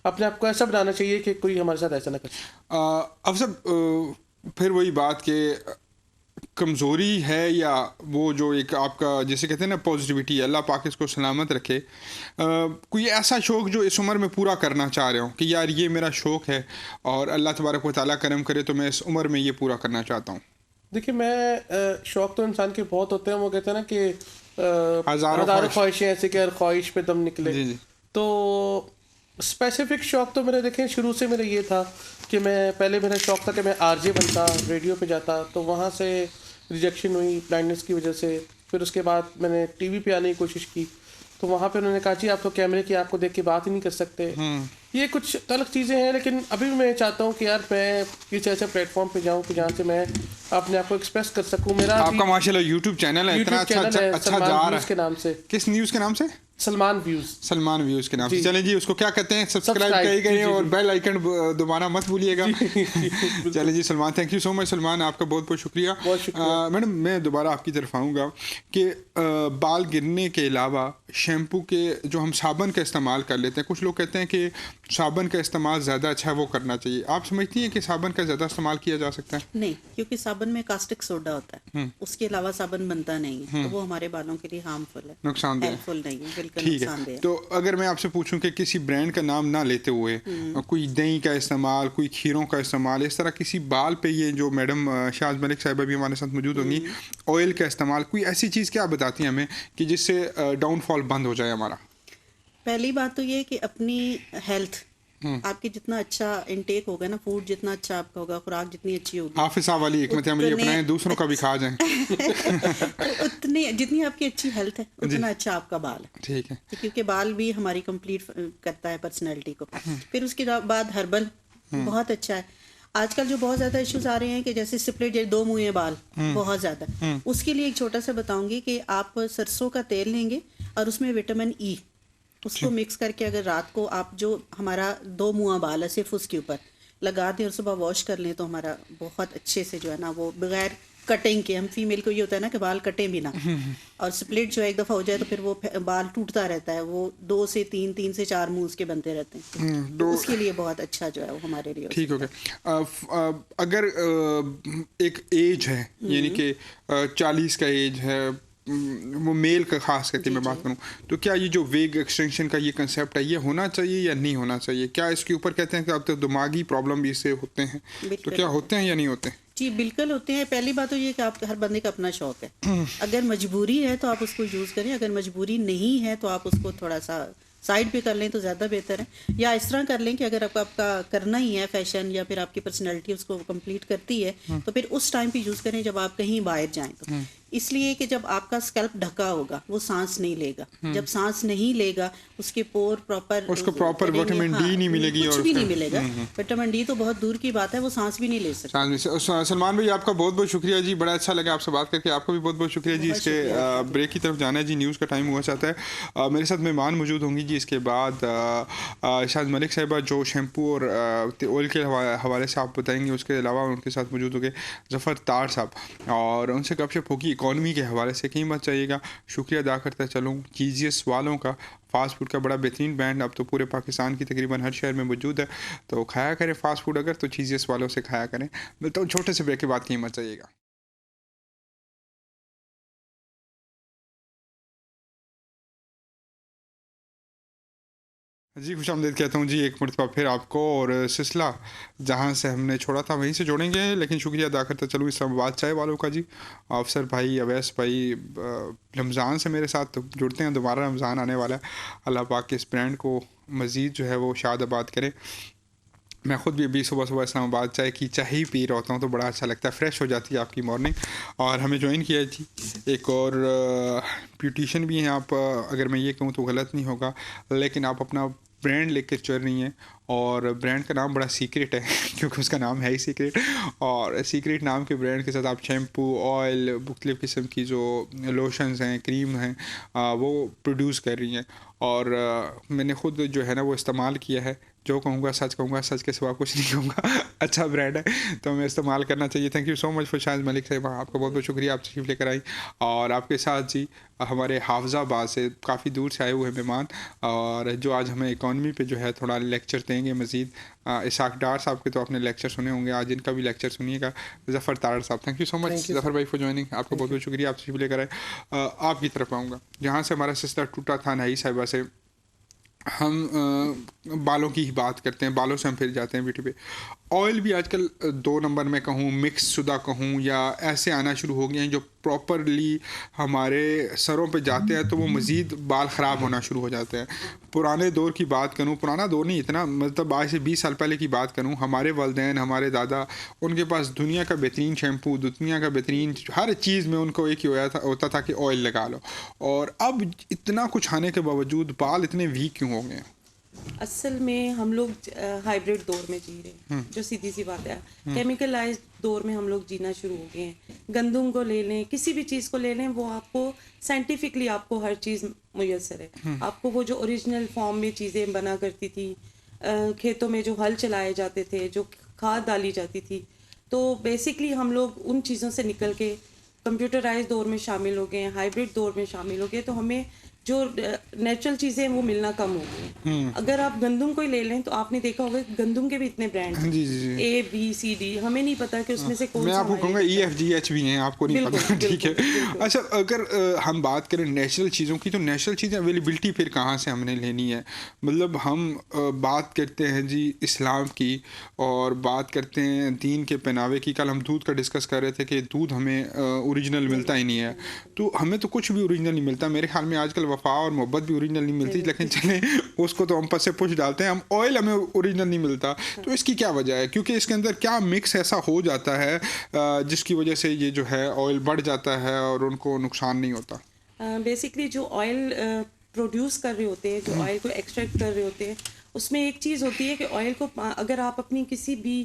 اپنے آپ کو ایسا بنانا چاہیے کہ کوئی ہمارے ساتھ ایسا نہ کرے. اب سب پھر وہی بات کہ کمزوری ہے یا وہ جو ایک آپ کا جیسے کہتے ہیں نا پازیٹیوٹی، اللہ پاک اس کو سلامت رکھے، کوئی ایسا شوق جو اس عمر میں پورا کرنا چاہ رہے ہوں کہ یار یہ میرا شوق ہے اور اللہ تبارک و تعالیٰ کرم کرے تو میں اس عمر میں یہ پورا کرنا چاہتا ہوں؟ دیکھیے میں شوق تو انسان کے بہت ہوتے ہیں، وہ کہتے ہیں نا کہ ہزاروں خواہشیں ایسے کہ ہر خواہش پہ دم نکلے. جی جی. تو اسپیسیفک شوق تو میرا دیکھیں شروع سے میرا یہ تھا کہ میں پہلے میرا شوق تھا کہ میں آر جے بنتا، ریڈیو پہ جاتا. تو وہاں سے ریجیکشن ہوئی بلائنڈنس کی وجہ سے. پھر اس کے بعد میں نے ٹی وی پہ آنے کی کوشش کی تو وہاں پہ انہوں نے کہا جی آپ تو کیمرے کی آپ کو دیکھ کے بات ہی نہیں کر سکتے. یہ کچھ الگ چیزیں ہیں، لیکن ابھی بھی میں چاہتا ہوں کہ یار میں کسی ایسے پلیٹ فارم پہ جاؤں کہ جہاں سے میں اپنے آپ کو ایکسپریس کر سکوں. میرا آپ کا ماشاءاللہ یوٹیوب چینل ہے اتنا اچھا جا رہا ہے. کے نام سے. کس نیوز کے نام سے؟ سلمان ویوز کے نام سے. چلیں جی اس کو کیا کہتے ہیں، سبسکرائب کریں اور بیل آئیکن دبانا مت بھولیے گا. چلیں جی سلمان، تھینک یو سو مچ سلمان، آپ کا بہت بہت شکریہ. میڈم میں دوبارہ آپ کی طرف آؤں گا کہ بال گرنے کے علاوہ شیمپو کے جو ہم صابن کا استعمال کر لیتے ہیں، کچھ لوگ کہتے ہیں کہ صابن کا استعمال زیادہ اچھا ہے وہ کرنا چاہیے. آپ سمجھتی ہیں کہ صابن کا زیادہ استعمال کیا جا سکتا ہے؟ نہیں، کیونکہ صابن میں کاسٹک سوڈا ہوتا ہے، اس کے علاوہ صابن بنتا نہیں ہے، تو وہ ہمارے بالوں کے لیے ہارمفل ہے، نقصان دہ، ہیلپفل نہیں ہے، بالکل ٹھیک نقصان دہ ہے. تو اگر میں آپ سے پوچھوں کہ کسی برانڈ کا نام نہ لیتے ہوئے کوئی دہی کا استعمال، کوئی کھیروں کا استعمال، اس طرح کسی بال پہ یہ جو میڈم شاز ملک صاحبہ بھی ہمارے ساتھ موجود ہوں گی، آئل کا استعمال، کوئی ایسی چیز کیا بتاتی ہیں ہمیں کہ جس سے ڈاؤن فال بند ہو جائے ہمارا؟ پہلی بات تو یہ کہ اپنی ہیلتھ، آپ کی جتنا اچھا انٹیک ہوگا نا، فوڈ جتنا اچھا آپ کا ہوگا، خوراک جتنی اچھی ہوگی، حافظ صاحب والی حکمت عملی اپنائیں، دوسروں کا بھی کھا جائیں، اتنی جتنی آپ کی اچھی ہیلتھ ہے اتنا اچھا آپ کا بال ہے. ٹھیک ہے، کیونکہ بال بھی ہماری کمپلیٹ کرتا ہے پرسنالٹی کو. پھر اس کے بعد ہربل بہت اچھا ہے. آج کل جو بہت زیادہ ایشوز آ رہے ہیں کہ جیسے سپلٹ، دو منہ بال بہت زیادہ، اس کے لیے ایک چھوٹا سا بتاؤں گی کہ آپ سرسوں کا تیل لیں گے اور اس میں وٹامن ای اس کو مکس کر کے اگر رات کو آپ جو ہمارا 2 منہ بال ہے صرف اس کے اوپر لگا دیں اور صبح واش کر لیں تو ہمارا بہت اچھے سے جو ہے نا وہ بغیر کٹنگ کے, ہم فیمیل کو یہ ہوتا ہے نا کہ بال کٹیں بھی نہ, اور سپلٹ جو ایک دفعہ ہو جائے تو پھر وہ بال ٹوٹتا رہتا ہے, وہ 2 سے 3 3 سے 4 منہ اس کے بنتے رہتے ہیں, تو اس کے لیے بہت اچھا جو ہے وہ ہمارے لیے. ٹھیک ہو گیا. اگر ایک ایج ہے یعنی کہ 40 کا ایج ہے, وہ میل کا خاص کر کے میں بات کروں, تو کیا یہ جو ویگ ایکسٹینشن کا یہ کنسیپٹ ہے یہ ہونا چاہیے یا نہیں ہونا چاہیے؟ کیا اس کے اوپر کہتے ہیں کہ اب تو دماغی پرابلم بھی اس سے ہوتے ہیں, تو کیا ہوتے ہیں یا نہیں ہوتے؟ جی بالکل ہوتے ہیں. پہلی بات تو یہ کہ آپ ہر بندے کا اپنا شوق ہے, اگر مجبوری ہے تو آپ اس کو یوز کریں, اگر مجبوری نہیں ہے تو آپ اس کو تھوڑا سا سائڈ پہ کر لیں تو زیادہ بہتر ہے. یا اس طرح کر لیں کہ اگر آپ کا کرنا ہی ہے فیشن یا پھر آپ کی پرسنالٹی اس کو کمپلیٹ کرتی ہے تو پھر اس ٹائم پہ یوز کریں جب آپ کہیں باہر جائیں. تو اس لیے کہ جب آپ کا اسکلپ ڈھکا ہوگا وہ سانس نہیں لے گا, جب سانس نہیں لے گا اس کے پور پراپر اس کو پراپر وٹامن ڈی نہیں ملے گی, کچھ بھی نہیں ملے گا. وٹامن ڈی تو بہت دور کی بات ہے, وہ سانس بھی نہیں لے سکتا. سلمان بھائی آپ کا بہت بہت شکریہ جی, بڑا اچھا لگا آپ سے بات کر کے. آپ کو بھی بہت بہت شکریہ جی. اس کے بریک کی طرف جانا ہے جی, نیوز کا ٹائم ہوا چاہتا ہے. میرے ساتھ مہمان موجود ہوں گی جی. اس کے بعد شاہد ملک صاحبہ جو شیمپو اور آئل کے حوالے سے آپ بتائیں گے. اس کے علاوہ ان کے ساتھ موجود ہوں گے ظفر تار صاحب, اور ان سے گپ شپ ہوگی اکانومی کے حوالے سے. کہیں مت چاہیے گا. شکریہ ادا کرتا چلوں چیزیس والوں کا, فاسٹ فوڈ کا بڑا بہترین برانڈ اب تو پورے پاکستان کی تقریباً ہر شہر میں موجود ہے. تو کھایا کریں فاسٹ فوڈ, اگر تو چیزیس والوں سے کھایا کریں. ملتا ہوں چھوٹے سے بریک کے بعد, کہیں مت چاہیے گا. جی خوش آمدید کہتا ہوں جی ایک مرتبہ پھر آپ کو, اور سلسلہ جہاں سے ہم نے چھوڑا تھا وہیں سے جوڑیں گے. لیکن شکریہ ادا کرتا چلوں اسلام آباد چائے والوں کا جی, افسر بھائی, اویس بھائی, رمضان سے میرے ساتھ جڑتے ہیں. دوبارہ رمضان آنے والا ہے, اللہ پاک کے اس برانڈ کو مزید جو ہے وہ شاد آباد کرے. میں خود بھی ابھی صبح صبح اسلام آباد چائے کی چائے ہی پی رہا ہوتا ہوں, تو بڑا اچھا لگتا ہے, فریش ہو جاتی ہے آپ کی مارننگ. اور ہمیں جوائن کیا جی ایک اور بیوٹیشین بھی ہیں آپ, اگر میں یہ کہوں تو غلط نہیں ہوگا, لیکن آپ اپنا برانڈ لے کر چل رہی ہیں, اور برانڈ کا نام بڑا سیکرٹ ہے کیونکہ اس کا نام ہے ہی سیکرٹ. اور سیکرٹ نام کے برانڈ کے ساتھ آپ شیمپو, آئل, مختلف قسم کی جو لوشنز ہیں, کریم ہیں, وہ پروڈیوس کر رہی ہیں. اور میں نے خود جو ہے نا وہ استعمال کیا ہے. جو کہوں گا سچ کہوں گا, سچ کے سوا کچھ نہیں کہوں گا. اچھا برانڈ ہے تو ہمیں استعمال کرنا چاہیے. Thank you so much for Shahid Malik صاحب, آپ کا بہت بہت شکریہ, آپ تشریف لے کر آئیں. اور آپ کے ساتھ جی ہمارے حافظ آباد سے کافی دور سے آئے ہوئے مہمان, اور جو آج ہمیں اکانومی پہ جو ہے تھوڑا لیکچر دیں گے مزید. اسحاق ڈار صاحب کے تو آپ نے لیکچر سنے ہوں گے, آج ان کا بھی لیکچر سنیے گا. ظفر تارڑ صاحب, تھینک یو سو مچ ظفر بھائی فار جوائننگ, آپ کا بہت بہت شکریہ, آپ تشریف لے کر آئے. آپ کی طرف آؤں گا جہاں سے ہمارا سلسلہ ٹوٹا تھا نائی صاحبہ سے. ہم بالوں کی ہی بات کرتے ہیں, بالوں سے ہم پھر جاتے ہیں بیوٹی پہ. آئل بھی آج کل 2 نمبر میں کہوں, مکس شدہ کہوں, یا ایسے آنا شروع ہو گئے ہیں جو پراپرلی ہمارے سروں پہ جاتے ہیں تو وہ مزید بال خراب ہونا شروع ہو جاتے ہیں. پرانے دور کی بات کروں, پرانا دور نہیں اتنا, مطلب آج سے 20 سال پہلے کی بات کروں, ہمارے والدین, ہمارے دادا, ان کے پاس دنیا کا بہترین شیمپو, دنیا کا بہترین ہر چیز میں ان کو ایک ہی ہوتا تھا کہ آئل لگا لو. اور اب اتنا کچھ آنے کے باوجود بال اتنے ویک کیوں ہو گئے ہیں؟ اصل میں ہم لوگ ہائیبریڈ دور میں جی رہے ہیں, جو سیدھی سی بات ہے. کیمیکلائز دور میں ہم لوگ جینا شروع ہو گئے ہیں. گندم کو لے لیں, کسی بھی چیز کو لے لیں, وہ آپ کو سائنٹیفکلی آپ کو ہر چیز میسر ہے. آپ کو وہ جو اوریجنل فارم میں چیزیں بنا کرتی تھی, کھیتوں میں جو ہل چلائے جاتے تھے, جو کھاد ڈالی جاتی تھی, تو بیسکلی ہم لوگ ان چیزوں سے نکل کے کمپیوٹرائز دور میں شامل ہو گئے ہیں, ہائیبریڈ دور میں شامل ہو گئے. تو ہمیں جو نیچرل چیزیں ہیں وہ ملنا کم ہو گئی ہیں. اگر آپ گندم کو ہی لے لیں تو آپ نے دیکھا ہوگا گندم کے بھی اتنے برانڈ ہیں, اے بی سی ڈی, ہمیں نہیں پتا کہ اس میں سے کون سا. میں آپ کو کہوں گا EFGH بھی ہیں, آپ کو نہیں پتا. ٹھیک ہے. اچھا اگر ہم بات کریں نیچرل چیزوں کی, تو نیچرل چیزیں اویلیبلٹی پھر کہاں سے ہم نے لینی ہے؟ مطلب ہم بات کرتے ہیں جی اسلام کی, اور بات کرتے ہیں دین کے پہناوے کی. کل ہم دودھ کا ڈسکس کر رہے تھے کہ دودھ ہمیں اوریجنل ملتا ہی نہیں ہے, تو ہمیں تو کچھ بھی اوریجنل نہیں ملتا. میرے خیال میں آج کل وفا اور محبت بھی اوریجنل نہیں ملتی, لیکن چلیں اس کو تو ہم پس سے پوچھ ڈالتے ہیں. ہم آئل ہمیں اوریجنل نہیں ملتا, تو اس کی کیا وجہ ہے؟ کیونکہ اس کے اندر کیا مکس ایسا ہو جاتا ہے جس کی وجہ سے یہ جو ہے آئل بڑھ جاتا ہے اور ان کو نقصان نہیں ہوتا؟ بیسکلی جو آئل پروڈیوس کر رہے ہوتے ہیں, جو آئل کو ایکسٹریکٹ کر رہے ہوتے ہیں, اس میں ایک چیز ہوتی ہے کہ آئل کو اگر آپ اپنی کسی بھی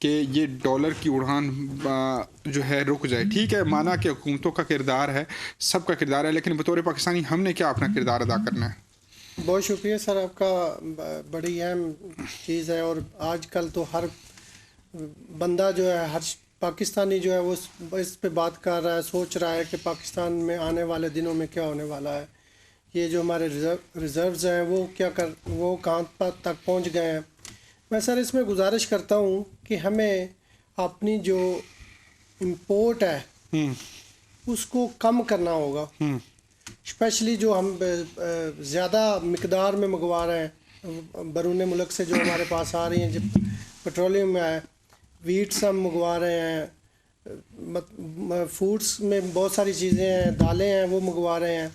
کہ یہ ڈالر کی اڑان جو ہے رک جائے. ٹھیک ہے, مانا کہ حکومتوں کا کردار ہے, سب کا کردار ہے, لیکن بطور پاکستانی ہم نے کیا اپنا کردار ادا کرنا ہے؟ بہت شکریہ سر آپ کا, بڑی اہم چیز ہے. اور آج کل تو ہر بندہ جو ہے, ہر پاکستانی جو ہے وہ اس پہ بات کر رہا ہے, سوچ رہا ہے کہ پاکستان میں آنے والے دنوں میں کیا ہونے والا ہے. یہ جو ہمارے ریزروز ہیں وہ کہاں تک پہنچ گئے ہیں. میں سر اس میں گزارش کرتا ہوں کہ ہمیں اپنی جو امپورٹ ہے اس کو کم کرنا ہوگا. اسپیشلی جو ہم زیادہ مقدار میں منگوا رہے ہیں بیرون ملک سے, جو ہمارے پاس آ رہی ہیں, جب پیٹرولیم ہے, ویٹس ہم منگوا رہے ہیں, فوڈس میں بہت ساری چیزیں ہیں, دالیں ہیں وہ منگوا رہے ہیں.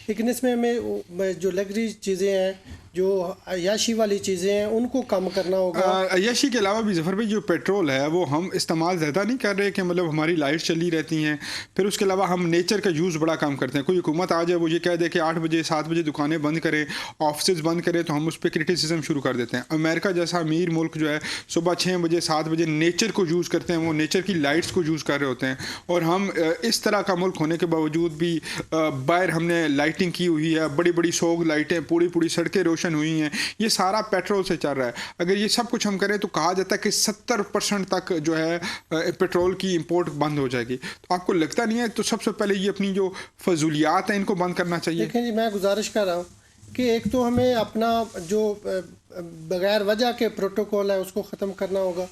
لیکن اس میں ہمیں جو لگژری چیزیں ہیں, جو عیاشی والی چیزیں ہیں, ان کو کم کرنا ہوگا. عیاشی کے علاوہ بھی ظفر بھائی جو پیٹرول ہے وہ ہم استعمال زیادہ نہیں کر رہے کہ مطلب ہماری لائٹ چلی رہتی ہیں. پھر اس کے علاوہ ہم نیچر کا یوز بڑا کم کرتے ہیں. کوئی حکومت آ جائے وہ یہ کہہ دے کہ 8 بجے 7 بجے دکانیں بند کریں, آفسز بند کریں, تو ہم اس پہ کرٹیسزم شروع کر دیتے ہیں. امریکہ جیسا امیر ملک جو ہے صبح 6 بجے 7 بجے نیچر کو یوز کرتے ہیں, وہ نیچر کی لائٹس کو یوز کر رہے ہوتے ہیں. اور ہم اس طرح کا ملک ہونے کے باوجود بھی باہر ہم نے لائٹنگ کی ہوئی ہے, بڑی بڑی سوگ لائٹیں, پوری سڑکیں روشن ہوئی ہیں. یہ سارا پیٹرول سے چل رہا ہے. اگر یہ سب کچھ ہم کریں تو کہا جاتا ہے کہ 70% تک جو ہے پیٹرول کی امپورٹ بند ہو جائے گی. تو آپ کو لگتا نہیں ہے تو سب سے پہلے یہ اپنی جو فضولیات ہیں ان کو بند کرنا چاہیے؟ دیکھیں جی, میں گزارش کر رہا ہوں کہ ایک تو ہمیں اپنا جو بغیر وجہ کے پروٹوکول ہے اس کو ختم کرنا ہوگا.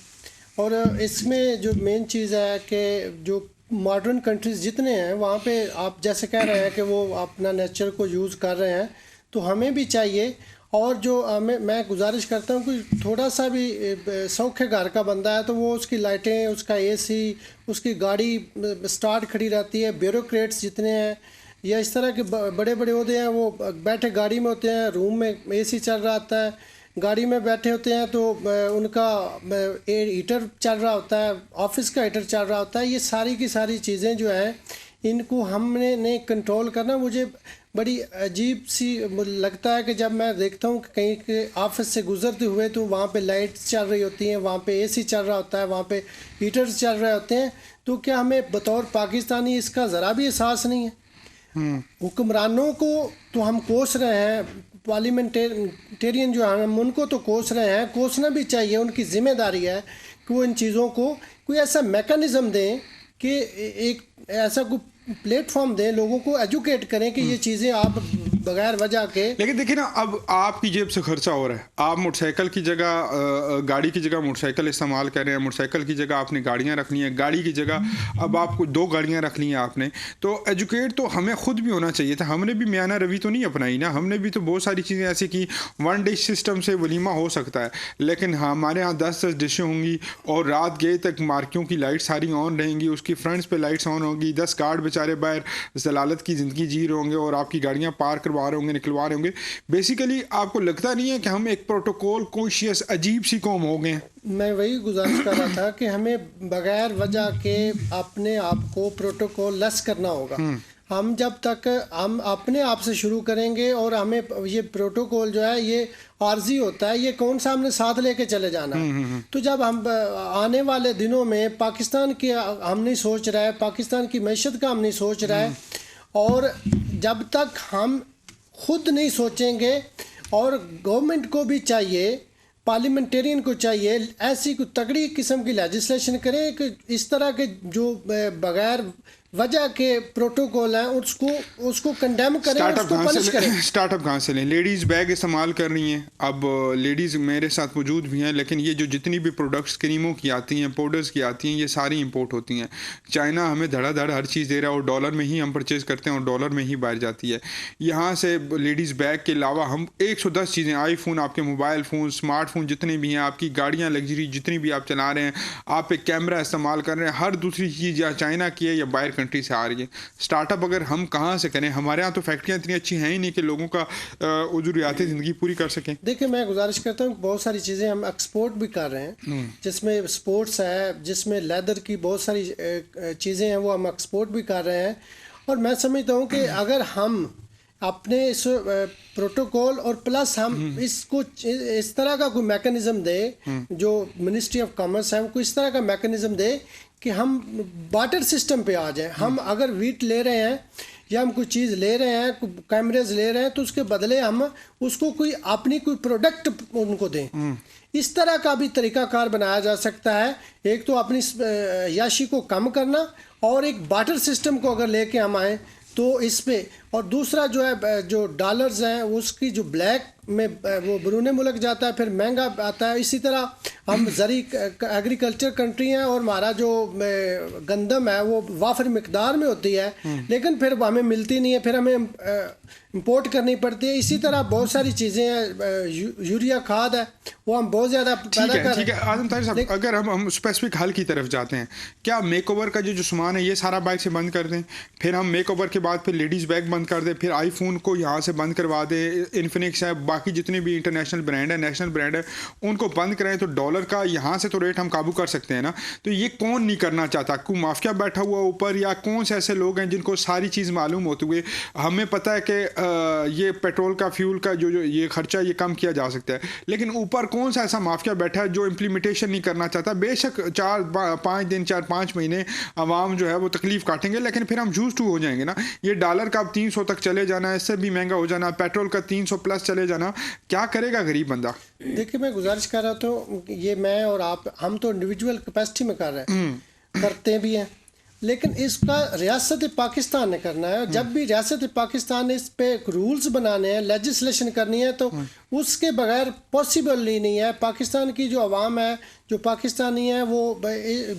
اور اس میں جو مین چیز ہے کہ جو ماڈرن کنٹریز جتنے ہیں وہاں پہ آپ جیسے کہہ رہے ہیں کہ وہ اپنا نیچر کو یوز کر رہے ہیں, تو ہمیں بھی چاہیے. اور جو میں گزارش کرتا ہوں کہ تھوڑا سا بھی سوکھے گھر کا بندہ ہے تو وہ اس کی لائٹیں, اس کا اے سی, اس کی گاڑی سٹارٹ کھڑی رہتی ہے. بیوروکریٹس جتنے ہیں یا اس طرح کے بڑے بڑے عہدے ہیں وہ بیٹھے گاڑی میں ہوتے ہیں, روم میں اے سی چل رہا ہوتا ہے, گاڑی میں بیٹھے ہوتے ہیں تو ان کا ہیٹر چل رہا ہوتا ہے, آفس کا ہیٹر چل رہا ہوتا ہے. یہ ساری کی ساری چیزیں جو ہیں ان کو ہم نے کنٹرول کرنا. مجھے بڑی عجیب سی لگتا ہے کہ جب میں دیکھتا ہوں کہ کہیں کے آفس سے گزرتے ہوئے تو وہاں پہ لائٹس چل رہی ہوتی ہیں, وہاں پہ اے سی چل رہا ہوتا ہے, وہاں پہ ہیٹرز چل رہے ہوتے ہیں. تو کیا ہمیں بطور پاکستانی اس کا ذرا بھی احساس نہیں ہے؟ حکمرانوں کو تو ہم کوس رہے ہیں, پارلیمنٹیرین جو ہیں ہم ان کو تو کوس رہے ہیں, کوسنا بھی چاہیے, ان کی ذمہ داری ہے کہ وہ ان چیزوں کو کوئی ایسا میکانزم دیں کہ ایک ایسا کوئی پلیٹ فارم دیں, لوگوں کو ایجوکیٹ کریں کہ یہ چیزیں آپ بغیر وجہ کے. لیکن دیکھیں نا, اب آپ کی جیب سے خرچہ ہو رہا ہے, آپ موٹر سائیکل کی جگہ گاڑی کی جگہ موٹر سائیکل استعمال کر رہے ہیں, موٹر سائیکل کی جگہ آپ نے گاڑیاں رکھنی ہیں, گاڑی کی جگہ اب آپ کو 2 گاڑیاں رکھ لی ہیں آپ نے. تو ایجوکیٹ تو ہمیں خود بھی ہونا چاہیے تھا. ہم نے بھی میانہ روی تو نہیں اپنائی نا, ہم نے بھی تو بہت ساری چیزیں ایسی کی. 1 ڈش سسٹم سے ولیمہ ہو سکتا ہے, لیکن ہمارے ہاں 10 ڈشیں ہوں گی اور رات گئے تک مارکیوں کی لائٹ ساری آن رہیں گی, اس کی فرنٹس پہ لائٹس آن ہوں گی, 10 گارڈ بیچارے باہر ضلالت کی زندگی جی رہے ہوں گے اور آپ کی گاڑیاں پارک کروا رہے ہوں گے, نکلوا رہے ہوں گے. بیسیکلی آپ کو لگتا نہیں ہے کہ ہم ایک پروٹوکول کانشیس عجیب سی قوم ہو گئے ہیں؟ میں وہی گزارش کر رہا تھا کہ ہمیں بغیر وجہ کے اپنے آپ کو پروٹوکول لیس کرنا ہوگا. ہم جب تک ہم اپنے آپ سے شروع کریں گے, اور ہمیں یہ پروٹوکول جو ہے یہ عارضی ہوتا ہے, یہ کون سا ہم نے ساتھ لے کے چلے جانا ہے. تو جب ہم آنے والے دنوں میں پاکستان کی ہم نہیں سوچ رہے, پاکستان کی معیشت کا ہم نہیں سوچ رہے, اور جب تک ہم خود نہیں سوچیں گے, اور گورنمنٹ کو بھی چاہیے, پارلیمنٹیرین کو چاہیے ایسی کوئی تگڑی قسم کی لیجسلیشن کریں کہ اس طرح کے جو بغیر وجہ کے پروٹوکول ہیں اس کو کنڈیم کریں, اس کو پنش کریں. اسٹارٹ اپ کہاں سے لیں؟ لیڈیز بیگ استعمال کر رہی ہیں. اب لیڈیز میرے ساتھ موجود بھی ہیں, لیکن یہ جو جتنی بھی پروڈکٹس کریموں کی آتی ہیں, پاؤڈرز کی آتی ہیں, یہ ساری امپورٹ ہوتی ہیں. چائنا ہمیں دھڑا دھڑ ہر چیز دے رہا ہے, اور ڈالر میں ہی ہم پرچیز کرتے ہیں اور ڈالر میں ہی باہر جاتی ہے. یہاں سے لیڈیز بیگ کے علاوہ ہم 110 چیزیں, آئی فون, آپ کے موبائل فون, اسمارٹ فون جتنے بھی ہیں, آپ کی گاڑیاں لگژری جتنی بھی آپ چلا رہے ہیں, آپ ایک کیمرہ استعمال کر رہے ہیں, ہر دوسری چیز یا چائنا کی ہے یا باہر کنٹری سے آ رہی ہے. اسٹارٹ اپ اگر ہم کہاں سے کریں؟ ہمارے ہاں تو فیکٹریاں اتنی اچھی ہیں ہی نہیں کہ لوگوں کا ضروریات زندگی پوری کر سکیں. دیکھیں, میں گزارش کرتا ہوں بہت ساری چیزیں ہم ایکسپورٹ بھی کر رہے ہیں, جس میں اسپورٹس ہے, جس میں لیدر کی بہت ساری چیزیں ہیں وہ ہم ایکسپورٹ بھی کر رہے ہیں. اور میں سمجھتا ہوں کہ اگر ہم اپنے اس پروٹوکول اور پلس ہم اس کو اس طرح کا کوئی میکنزم دے, جو منسٹری آف کامرس ہے وہ کوئی اس طرح کا میکنزم دے کہ ہم بارٹر سسٹم پہ آ جائیں. ہم اگر ویٹ لے رہے ہیں یا ہم کوئی چیز لے رہے ہیں, کیمریز لے رہے ہیں, تو اس کے بدلے ہم اس کو کوئی اپنی کوئی پروڈکٹ ان کو دیں. اس طرح کا بھی طریقہ کار بنایا جا سکتا ہے. ایک تو اپنی عیاشی کو کم کرنا, اور ایک بارٹر سسٹم کو اگر لے کے ہم آئیں تو اس پہ, اور دوسرا جو ہے جو ڈالرز ہیں اس کی جو بلیک میں وہ بیرون ملک جاتا ہے پھر مہنگا آتا ہے. اسی طرح ہم زرعی ایگریکلچر کنٹری ہیں اور ہمارا جو گندم ہے وہ وافر مقدار میں ہوتی ہے لیکن پھر ہمیں ملتی نہیں ہے, پھر ہمیں امپورٹ کرنی پڑتی ہے. اسی طرح بہت ساری چیزیں ہیں, یوریا کھاد ہے وہ ہم بہت زیادہ پیدا کر رہے ہیں. ٹھیک ہے اعظم طاہر صاحب, اگر ہم اسپیسیفک حل کی طرف جاتے ہیں, کیا میک اوور کا جو سامان ہے یہ سارا بائک سے بند کر دیں, پھر ہم میک اوور کے بعد پھر لیڈیز بیگ بند کر دیں, پھر آئی فون کو یہاں سے بند کروا دیں, انفینکس ہے, باقی جتنے بھی انٹرنیشنل برانڈ ہے, نیشنل برانڈ ہے, ان کو بند کریں, تو ڈالر کا یہاں سے تو ریٹ ہم قابو کر سکتے ہیں نا. تو یہ کون نہیں کرنا چاہتا؟ کوئی مافیا بیٹھا ہوا اوپر, یا کون سے ایسے لوگ ہیں جن کو ساری چیز معلوم ہوتے ہوئے ہمیں پتہ ہے کہ یہ پیٹرول کا فیول کا جو یہ خرچہ یہ کم کیا جا سکتا ہے, لیکن اوپر کون سا ایسا مافیا بیٹھا ہے جو امپلیمنٹیشن نہیں کرنا چاہتا؟ بے شک 4-5 مہینے عوام جو ہے وہ تکلیف کاٹیں گے, لیکن پھر ہم یوز ٹو ہو جائیں گے نا. یہ ڈالر کا اب 300 تک چلے جانا ہے, اس سے بھی مہنگا ہو جانا, پیٹرول کا 300 پلس چلے جانا, کیا کرے گا غریب بندہ؟ دیکھیے میں گزارش کر رہا ہوں, یہ میں اور آپ ہم تو انڈیویجول کیپیسٹی میں کر رہے ہیں, کرتے بھی ہیں, لیکن اس کا ریاست پاکستان نے کرنا ہے. جب بھی ریاست پاکستان نے اس پہ رولز بنانے ہیں, لیجسلیشن کرنی ہے, تو اس کے بغیر پاسبل ہی نہیں ہے. پاکستان کی جو عوام ہے, جو پاکستانی ہیں, وہ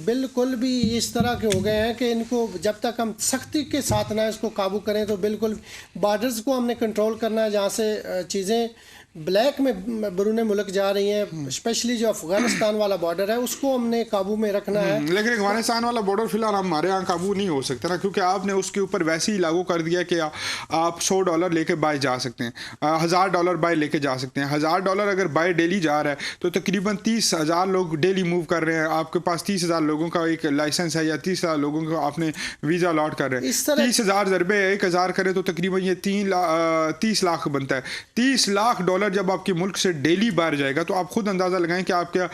بالکل بھی اس طرح کے ہو گئے ہیں کہ ان کو جب تک ہم سختی کے ساتھ نہ اس کو قابو کریں تو بالکل بارڈرز کو ہم نے کنٹرول کرنا ہے, جہاں سے چیزیں بلیک میں بیرون ملک جا رہی ہیں, اسپیشلی جو افغانستان والا بارڈر ہے اس کو ہم نے قابو میں رکھنا ہے. لیکن افغانستان والا بارڈر فی الحال ہمارے یہاں قابو نہیں ہو سکتا نا, کیونکہ آپ نے اس کے اوپر ویسے ہی لاگو کر دیا کہ آپ $100 لے کے بائی جا سکتے ہیں, $1000 بائی لے کے جا سکتے ہیں. $1000 اگر بائی ڈیلی جا رہا ہے تو تقریباً 30,000 لوگ ڈیلی موو کر رہے ہیں. آپ کے پاس 30,000 لوگوں کا ایک لائسنس ہے, یا 30,000 لوگوں کو آپ نے ویزا الاٹ کر رہے ہیں. 30,000 ضربے 1,000 کریں تو تقریباً یہ 30 لاکھ بنتا ہے. $30 لاکھ جب آپ کے ملک سے ڈیلی باہر جائے گا تو آپ خود اندازہ لگائیں کہ آپ کیا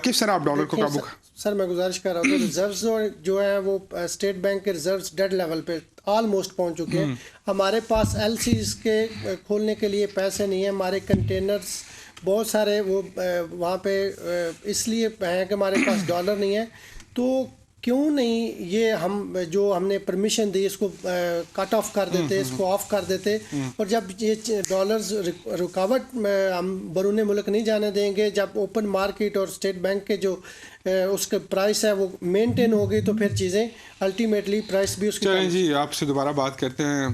کس طرح آپ ڈالر کو قابو کریں. سر میں گزارش کر رہا ہوں, ریزروز جو ہیں وہ اسٹیٹ بینک کے ریزروز ڈیڈ لیول پہ آلموسٹ پہنچ چکے ہیں. ہمارے پاس ایل سیز کے کھولنے کے لیے پیسے نہیں ہیں. ہمارے کنٹینرز بہت سارے وہ وہاں پہ اس لیے ہیں کہ ہمارے پاس ڈالر نہیں ہے. تو کیوں نہیں یہ ہم جو ہم نے پرمیشن دی اس کو کٹ آف کر دیتے, اس کو آف کر دیتے, اور جب یہ ڈالرز رکاوٹ ہم بیرون ملک نہیں جانے دیں گے, جب اوپن مارکیٹ اور اسٹیٹ بینک کے جو اس کے پرائس ہے وہ مینٹین ہوگی تو پھر چیزیں الٹیمیٹلی پرائس بھی اس کی. چلیں جی, آپ سے دوبارہ بات کرتے ہیں.